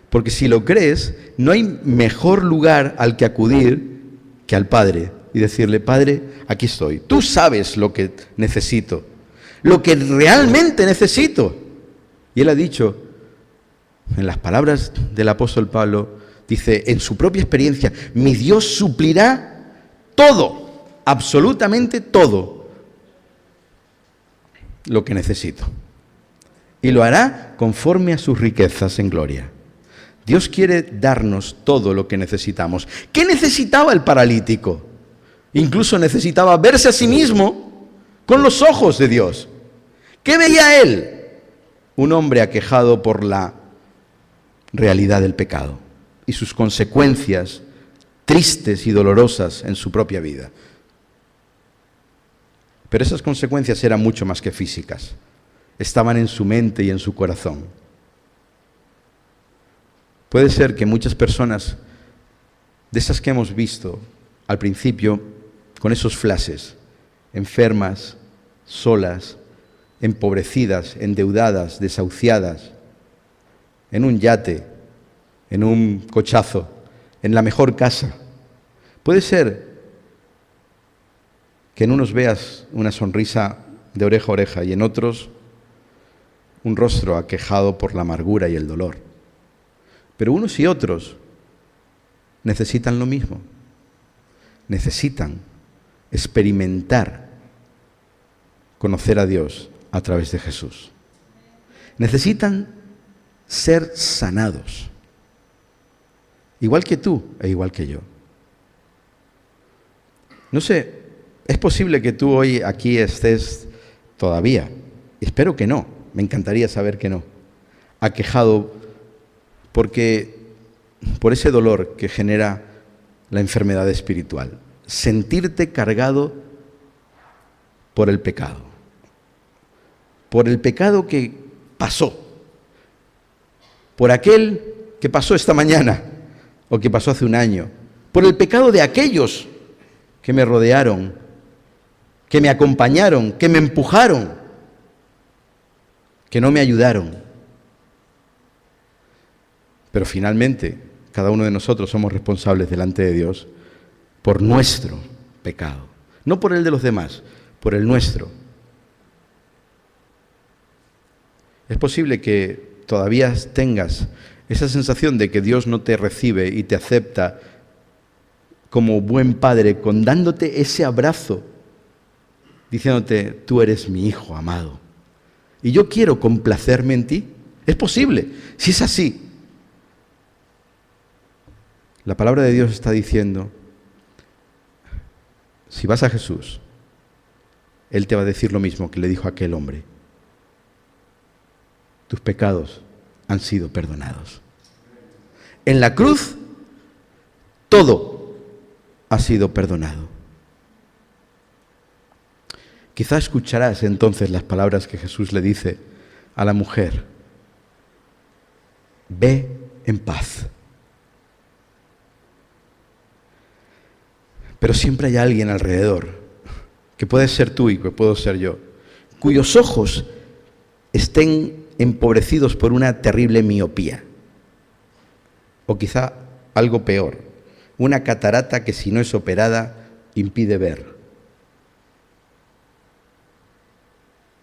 Porque si lo crees, no hay mejor lugar al que acudir que al Padre y decirle, Padre, aquí estoy. Tú sabes lo que necesito, lo que realmente necesito. Y Él ha dicho, en las palabras del apóstol Pablo, dice, en su propia experiencia, mi Dios suplirá todo, absolutamente todo lo que necesito. Y lo hará conforme a sus riquezas en gloria. Dios quiere darnos todo lo que necesitamos. ¿Qué necesitaba el paralítico? Incluso necesitaba verse a sí mismo con los ojos de Dios. ¿Qué veía él? Un hombre aquejado por la realidad del pecado y sus consecuencias tristes y dolorosas en su propia vida. Pero esas consecuencias eran mucho más que físicas. Estaban en su mente y en su corazón. Puede ser que muchas personas, de esas que hemos visto al principio, con esos flashes, enfermas, solas, empobrecidas, endeudadas, desahuciadas, en un yate, en un cochazo, en la mejor casa. Puede ser que en unos veas una sonrisa de oreja a oreja y en otros un rostro aquejado por la amargura y el dolor. Pero unos y otros necesitan lo mismo. Necesitan experimentar, conocer a Dios a través de Jesús. Necesitan ser sanados. Igual que tú e igual que yo. No sé, es posible que tú hoy aquí estés todavía. Espero que no. Me encantaría saber que no. Aquejado por ese dolor que genera la enfermedad espiritual. Sentirte cargado por el pecado. Por el pecado que pasó. Por aquel que pasó esta mañana o que pasó hace un año. Por el pecado de aquellos que me rodearon, que me acompañaron, que me empujaron, que no me ayudaron. Pero finalmente, cada uno de nosotros somos responsables delante de Dios por nuestro pecado. No por el de los demás, por el nuestro. Es posible que todavía tengas esa sensación de que Dios no te recibe y te acepta como buen padre, dándote ese abrazo, diciéndote, tú eres mi hijo amado. Y yo quiero complacerme en ti. Es posible. Si es así, la palabra de Dios está diciendo, si vas a Jesús, Él te va a decir lo mismo que le dijo a aquel hombre. Tus pecados han sido perdonados. En la cruz, todo ha sido perdonado. Quizá escucharás entonces las palabras que Jesús le dice a la mujer. Ve en paz. Pero siempre hay alguien alrededor, que puede ser tú y que puedo ser yo, cuyos ojos estén empobrecidos por una terrible miopía. O quizá algo peor, una catarata que si no es operada impide ver.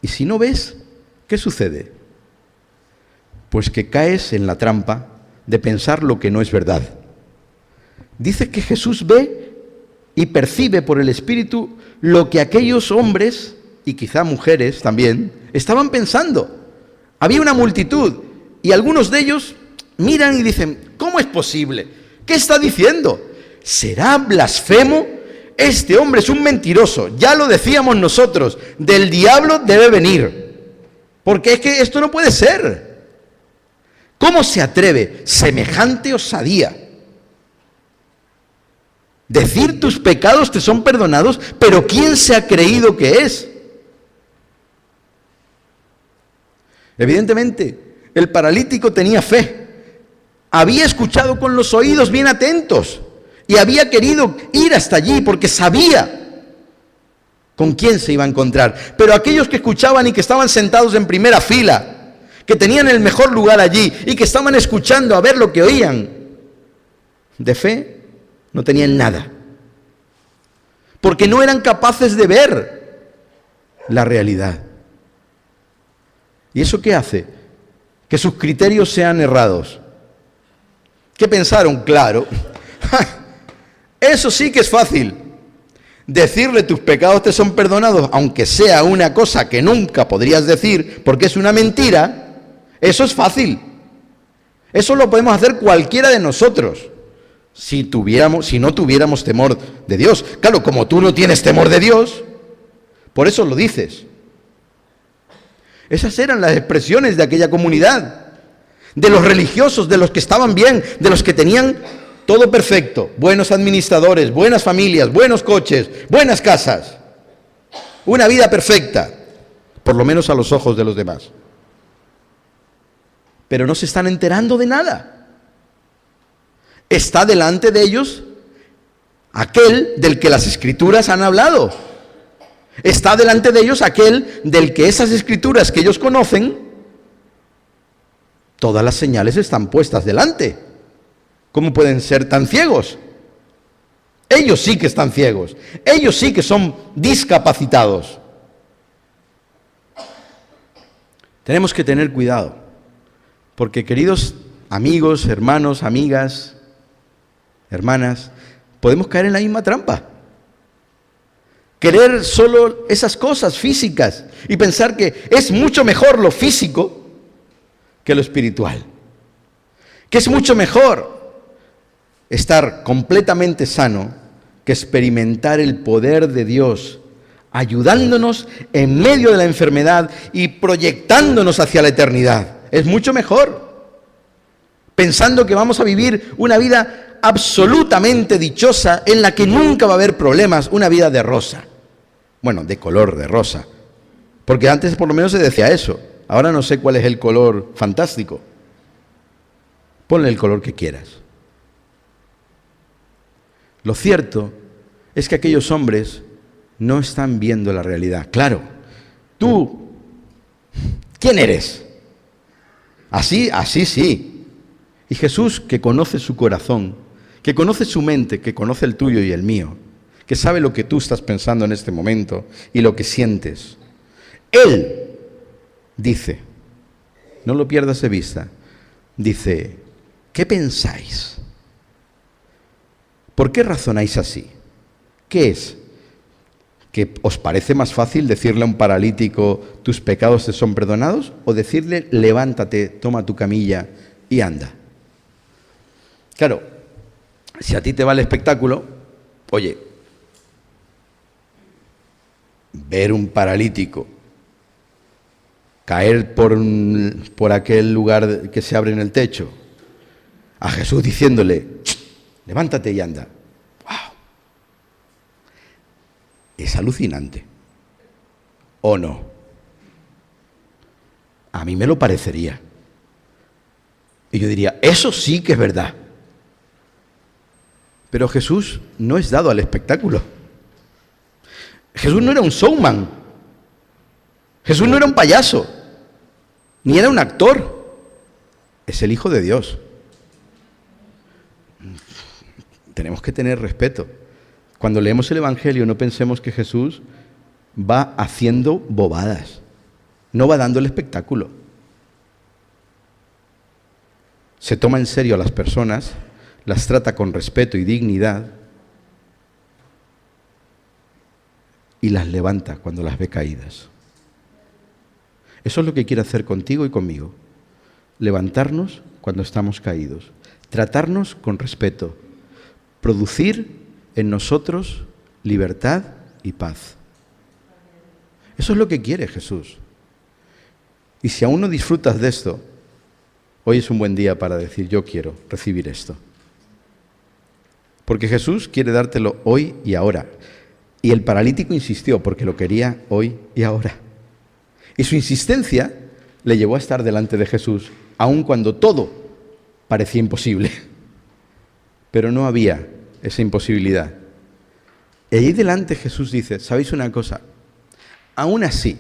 Y si no ves, ¿qué sucede? Pues que caes en la trampa de pensar lo que no es verdad. Dice que Jesús ve y percibe por el Espíritu lo que aquellos hombres, y quizá mujeres también, estaban pensando. Había una multitud y algunos de ellos miran y dicen, ¿cómo es posible? ¿Qué está diciendo? ¿Será blasfemo? Este hombre es un mentiroso, ya lo decíamos nosotros, del diablo debe venir, porque es que esto no puede ser. ¿Cómo se atreve semejante osadía? Decir tus pecados te son perdonados, pero ¿quién se ha creído que es? Evidentemente, el paralítico tenía fe, había escuchado con los oídos bien atentos y había querido ir hasta allí porque sabía con quién se iba a encontrar. Pero aquellos que escuchaban y que estaban sentados en primera fila, que tenían el mejor lugar allí y que estaban escuchando a ver lo que oían, de fe no tenían nada, porque no eran capaces de ver la realidad. ¿Y eso qué hace? Que sus criterios sean errados. ¿Qué pensaron? Claro, eso sí que es fácil. Decirle tus pecados te son perdonados, aunque sea una cosa que nunca podrías decir porque es una mentira, eso es fácil. Eso lo podemos hacer cualquiera de nosotros. Si no tuviéramos temor de Dios. Claro, como tú no tienes temor de Dios, por eso lo dices. Esas eran las expresiones de aquella comunidad, de los religiosos, de los que estaban bien, de los que tenían todo perfecto, buenos administradores, buenas familias, buenos coches, buenas casas, una vida perfecta, por lo menos a los ojos de los demás. Pero no se están enterando de nada. Está delante de ellos aquel del que las Escrituras han hablado. Está delante de ellos aquel del que esas Escrituras que ellos conocen, todas las señales están puestas delante. ¿Cómo pueden ser tan ciegos? Ellos sí que están ciegos. Ellos sí que son discapacitados. Tenemos que tener cuidado, porque queridos amigos, hermanos, amigas, hermanas, podemos caer en la misma trampa. Querer solo esas cosas físicas y pensar que es mucho mejor lo físico que lo espiritual. Que es mucho mejor estar completamente sano que experimentar el poder de Dios, ayudándonos en medio de la enfermedad y proyectándonos hacia la eternidad. Es mucho mejor, pensando que vamos a vivir una vida absolutamente dichosa en la que nunca va a haber problemas, una vida de rosa. Bueno, de color de rosa, porque antes por lo menos se decía eso. Ahora no sé cuál es el color fantástico. Ponle el color que quieras. Lo cierto es que aquellos hombres no están viendo la realidad. Claro, tú, ¿quién eres? Así sí. Y Jesús, que conoce su corazón, que conoce su mente, que conoce el tuyo y el mío, que sabe lo que tú estás pensando en este momento y lo que sientes, Él dice, no lo pierdas de vista, dice, ¿qué pensáis? ¿Por qué razonáis así? ¿Qué es? ¿Que os parece más fácil decirle a un paralítico, tus pecados te son perdonados? ¿O decirle, levántate, toma tu camilla y anda? Claro, si a ti te va el espectáculo, oye, ver un paralítico caer por aquel lugar que se abre en el techo, a Jesús diciéndole, levántate y anda. ¡Wow! Es alucinante. ¿O no? A mí me lo parecería. Y yo diría, eso sí que es verdad. Pero Jesús no es dado al espectáculo. Jesús no era un showman. Jesús no era un payaso, ni era un actor. Es el Hijo de Dios. Tenemos que tener respeto. Cuando leemos el Evangelio no pensemos que Jesús va haciendo bobadas. No va dando el espectáculo. Se toma en serio a las personas, las trata con respeto y dignidad. y las levanta cuando las ve caídas. Eso es lo que quiere hacer contigo y conmigo. Levantarnos cuando estamos caídos, tratarnos con respeto, producir en nosotros libertad y paz. Eso es lo que quiere Jesús. Y si aún no disfrutas de esto, hoy es un buen día para decir: yo quiero recibir esto. Porque Jesús quiere dártelo hoy y ahora. Y el paralítico insistió porque lo quería hoy y ahora. Y su insistencia le llevó a estar delante de Jesús, aun cuando todo parecía imposible. Pero no había esa imposibilidad. Y allí delante Jesús dice: ¿sabéis una cosa? Aún así,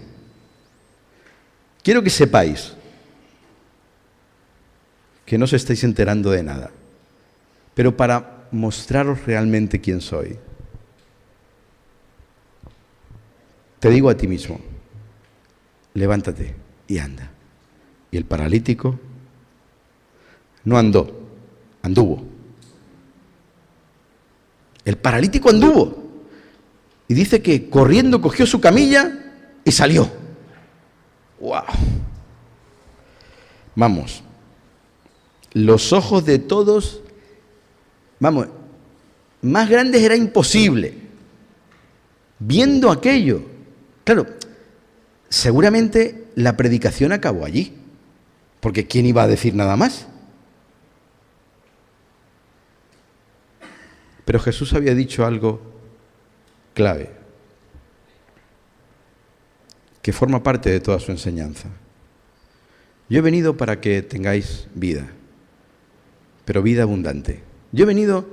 quiero que sepáis que no os estáis enterando de nada, pero para mostraros realmente quién soy, te digo a ti mismo: levántate y anda. Y el paralítico no andó, anduvo. El paralítico anduvo. Y dice que corriendo cogió su camilla y salió. ¡Wow! Vamos, los ojos de todos, vamos, más grandes era imposible. Viendo aquello, claro, seguramente la predicación acabó allí, porque ¿quién iba a decir nada más? Pero Jesús había dicho algo clave, que forma parte de toda su enseñanza. Yo he venido para que tengáis vida, pero vida abundante. Yo he venido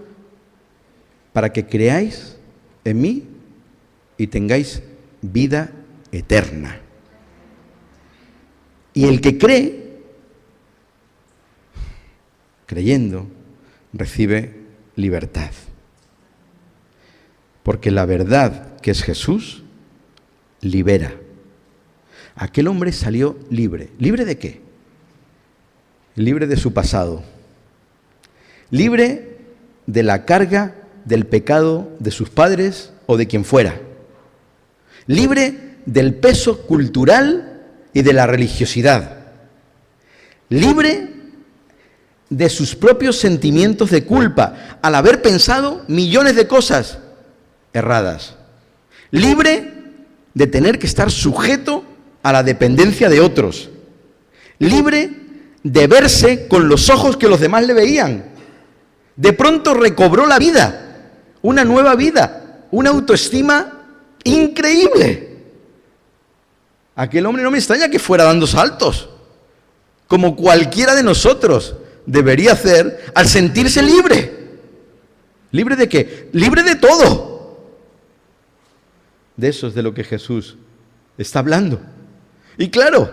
para que creáis en mí y tengáis vida eterna. Y el que cree, creyendo, recibe libertad. Porque la verdad, que es Jesús, libera. Aquel hombre salió libre. ¿Libre de qué? Libre de su pasado. Libre de la carga del pecado de sus padres o de quien fuera. Libre del peso cultural y de la religiosidad. Libre de sus propios sentimientos de culpa al haber pensado millones de cosas erradas. Libre de tener que estar sujeto a la dependencia de otros. Libre de verse con los ojos que los demás le veían. De pronto recobró la vida, una nueva vida, una autoestima increíble. Aquel hombre no me extraña que fuera dando saltos, como cualquiera de nosotros debería hacer al sentirse libre. ¿Libre de qué? Libre de todo. De eso es de lo que Jesús está hablando. Y claro,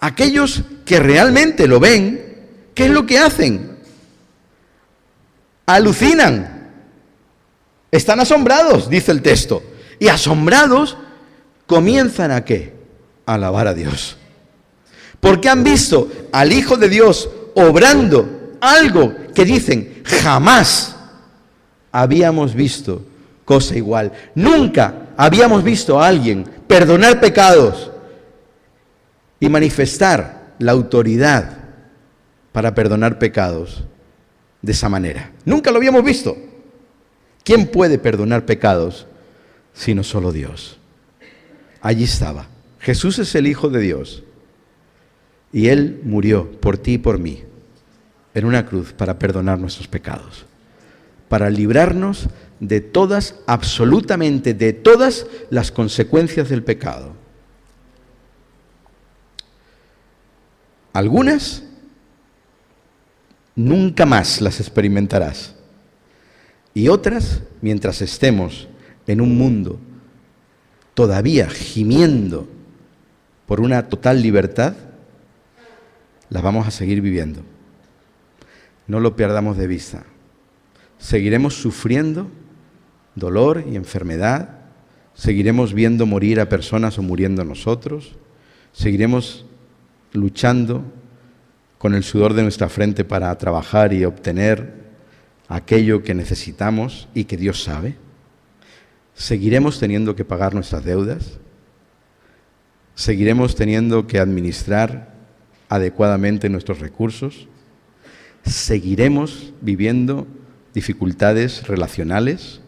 aquellos que realmente lo ven, ¿qué es lo que hacen? Alucinan. Están asombrados, dice el texto. Y asombrados comienzan ¿a qué? A alabar a Dios. Porque han visto al Hijo de Dios obrando algo que dicen: jamás habíamos visto cosa igual. Nunca habíamos visto a alguien perdonar pecados y manifestar la autoridad para perdonar pecados de esa manera. Nunca lo habíamos visto. ¿Quién puede perdonar pecados sino solo Dios? Allí estaba. Jesús es el Hijo de Dios y Él murió por ti y por mí en una cruz para perdonar nuestros pecados, para librarnos de todas, absolutamente de todas las consecuencias del pecado. Algunas nunca más las experimentarás, y otras, mientras estemos en un mundo todavía gimiendo por una total libertad, las vamos a seguir viviendo. No lo perdamos de vista. Seguiremos sufriendo dolor y enfermedad, seguiremos viendo morir a personas o muriendo nosotros, seguiremos luchando con el sudor de nuestra frente para trabajar y obtener aquello que necesitamos y que Dios sabe. ¿Seguiremos teniendo que pagar nuestras deudas? ¿Seguiremos teniendo que administrar adecuadamente nuestros recursos? ¿Seguiremos viviendo dificultades relacionales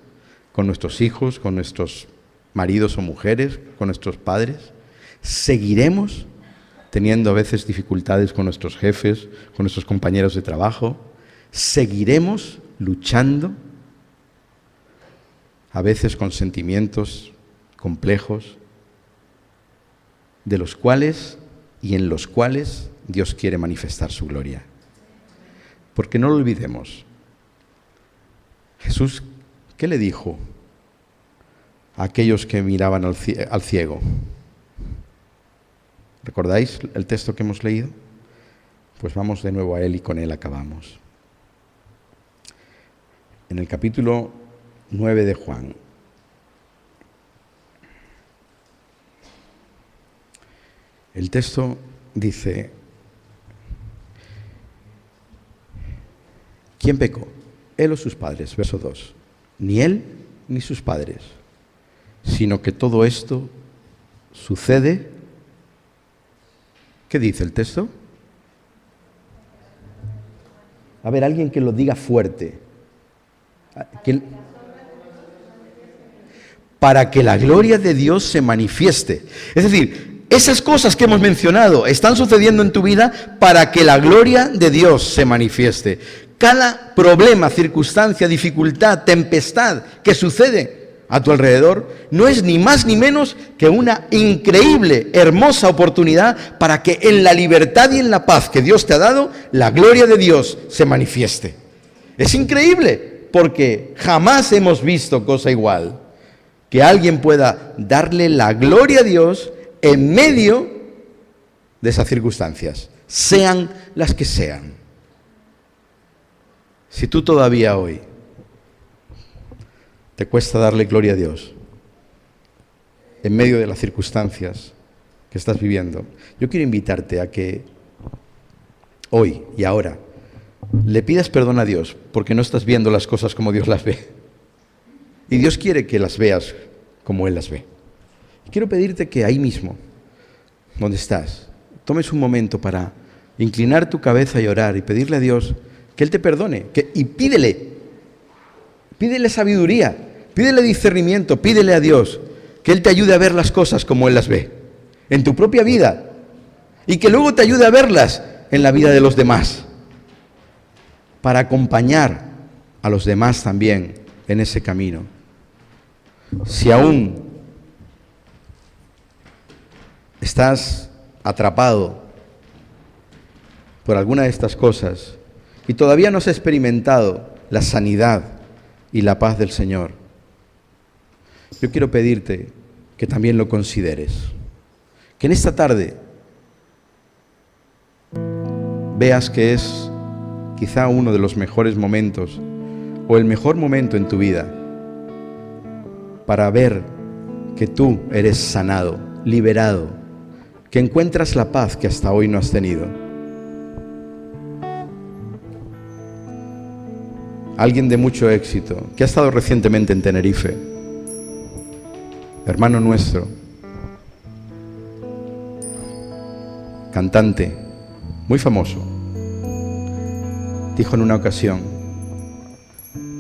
con nuestros hijos, con nuestros maridos o mujeres, con nuestros padres? ¿Seguiremos teniendo a veces dificultades con nuestros jefes, con nuestros compañeros de trabajo? ¿Seguiremos luchando a veces con sentimientos complejos de los cuales y en los cuales Dios quiere manifestar su gloria? Porque no lo olvidemos. Jesús, ¿qué le dijo a aquellos que miraban al ciego? ¿Recordáis el texto que hemos leído? Pues vamos de nuevo a él y con él acabamos. En el capítulo 9 de Juan. El texto dice: ¿quién pecó? ¿Él o sus padres? Verso 2. Ni él ni sus padres, sino que todo esto sucede. ¿Qué dice el texto? A ver, alguien que lo diga fuerte. Para que la gloria de Dios se manifieste. Es decir, esas cosas que hemos mencionado están sucediendo en tu vida para que la gloria de Dios se manifieste. Cada problema, circunstancia, dificultad, tempestad que sucede a tu alrededor no es ni más ni menos que una increíble, hermosa oportunidad para que en la libertad y en la paz que Dios te ha dado, la gloria de Dios se manifieste. Es increíble, porque jamás hemos visto cosa igual, que alguien pueda darle la gloria a Dios en medio de esas circunstancias, sean las que sean. Si tú todavía hoy te cuesta darle gloria a Dios en medio de las circunstancias que estás viviendo, yo quiero invitarte a que hoy y ahora le pidas perdón a Dios porque no estás viendo las cosas como Dios las ve. Y Dios quiere que las veas como Él las ve. Y quiero pedirte que ahí mismo, donde estás, tomes un momento para inclinar tu cabeza y orar y pedirle a Dios que Él te perdone, y pídele sabiduría, pídele discernimiento, pídele a Dios que Él te ayude a ver las cosas como Él las ve, en tu propia vida, y que luego te ayude a verlas en la vida de los demás, para acompañar a los demás también en ese camino. Si aún estás atrapado por alguna de estas cosas y todavía no has experimentado la sanidad y la paz del Señor, yo quiero pedirte que también lo consideres, que en esta tarde veas que es quizá uno de los mejores momentos o el mejor momento en tu vida para ver que tú eres sanado, liberado, que encuentras la paz que hasta hoy no has tenido. Alguien de mucho éxito, que ha estado recientemente en Tenerife, hermano nuestro, cantante, muy famoso, dijo en una ocasión: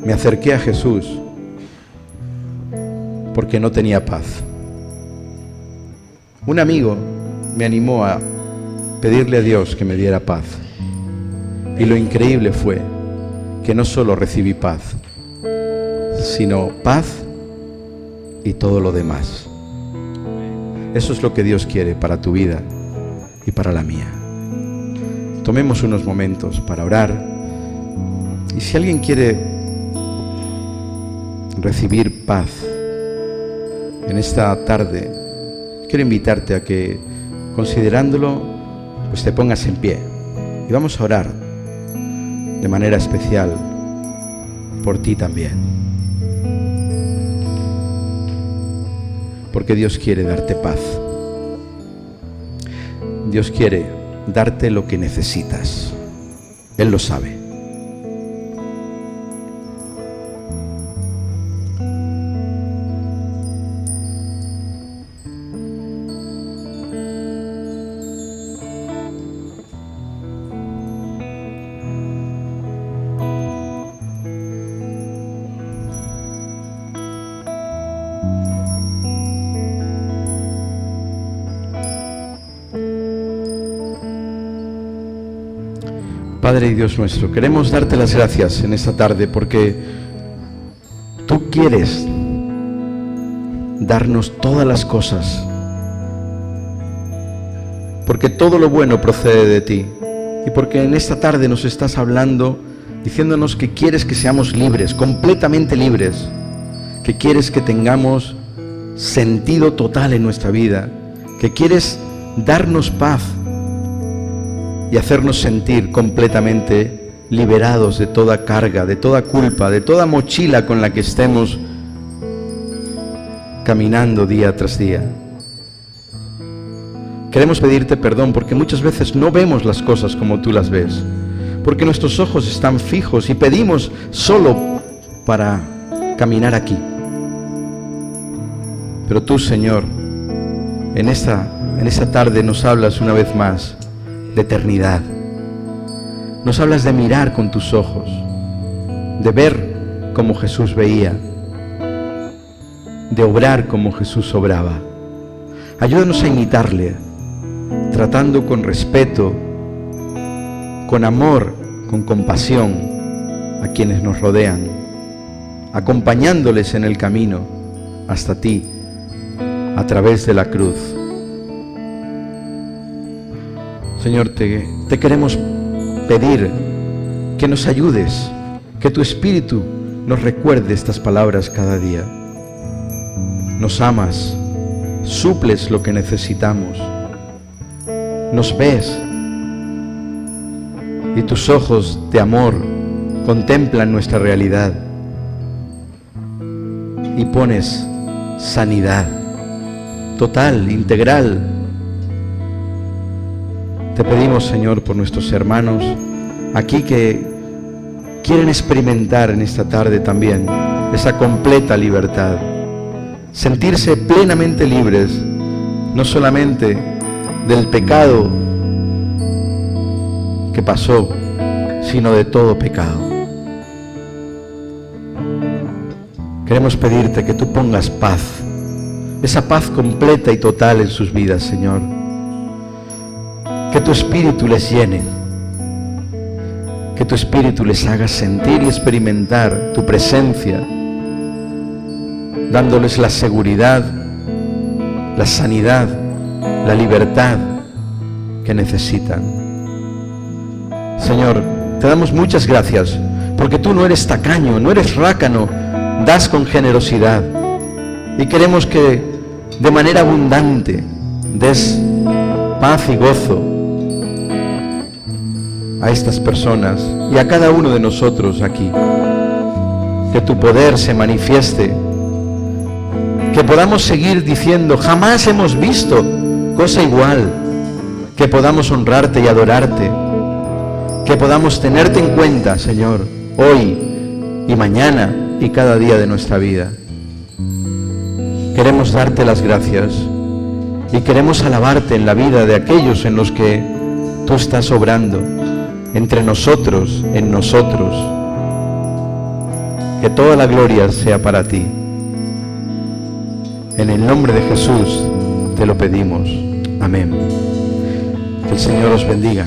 me acerqué a Jesús porque no tenía paz. Un amigo me animó a pedirle a Dios que me diera paz. Y lo increíble fue que no solo recibí paz, sino paz y todo lo demás. Eso es lo que Dios quiere para tu vida y para la mía. Tomemos unos momentos para orar. Y si alguien quiere recibir paz en esta tarde, quiero invitarte a que, considerándolo, pues te pongas en pie y vamos a orar de manera especial por ti también, porque Dios quiere darte paz. Dios quiere darte lo que necesitas. Él lo sabe. Padre y Dios nuestro, queremos darte las gracias en esta tarde porque tú quieres darnos todas las cosas, porque todo lo bueno procede de ti, y porque en esta tarde nos estás hablando, diciéndonos que quieres que seamos libres, completamente libres, que quieres que tengamos sentido total en nuestra vida, que quieres darnos paz y hacernos sentir completamente liberados de toda carga, de toda culpa, de toda mochila con la que estemos caminando día tras día. Queremos pedirte perdón porque muchas veces no vemos las cosas como tú las ves, porque nuestros ojos están fijos y pedimos solo para caminar aquí. Pero tú, Señor, en esta tarde nos hablas una vez más de eternidad. Nos hablas de mirar con tus ojos, de ver como Jesús veía, de obrar como Jesús obraba. Ayúdanos a imitarle, tratando con respeto, con amor, con compasión a quienes nos rodean, acompañándoles en el camino hasta ti, a través de la cruz. Señor, te queremos pedir que nos ayudes, que tu Espíritu nos recuerde estas palabras cada día. Nos amas, suples lo que necesitamos, nos ves y tus ojos de amor contemplan nuestra realidad y pones sanidad total, integral. Te pedimos, Señor, por nuestros hermanos aquí que quieren experimentar en esta tarde también esa completa libertad, sentirse plenamente libres, no solamente del pecado que pasó, sino de todo pecado. Queremos pedirte que tú pongas paz, esa paz completa y total en sus vidas, Señor. Que tu Espíritu les llene, que tu Espíritu les haga sentir y experimentar tu presencia, dándoles la seguridad, la sanidad, la libertad que necesitan. Señor, te damos muchas gracias, porque tú no eres tacaño, no eres rácano, das con generosidad, y queremos que de manera abundante des paz y gozo a estas personas y a cada uno de nosotros aquí. Que tu poder se manifieste, que podamos seguir diciendo, jamás hemos visto cosa igual, que podamos honrarte y adorarte, que podamos tenerte en cuenta, Señor, hoy y mañana y cada día de nuestra vida. Queremos darte las gracias y queremos alabarte en la vida de aquellos en los que tú estás obrando, entre nosotros, en nosotros. Que toda la gloria sea para ti. En el nombre de Jesús te lo pedimos. Amén. Que el Señor os bendiga.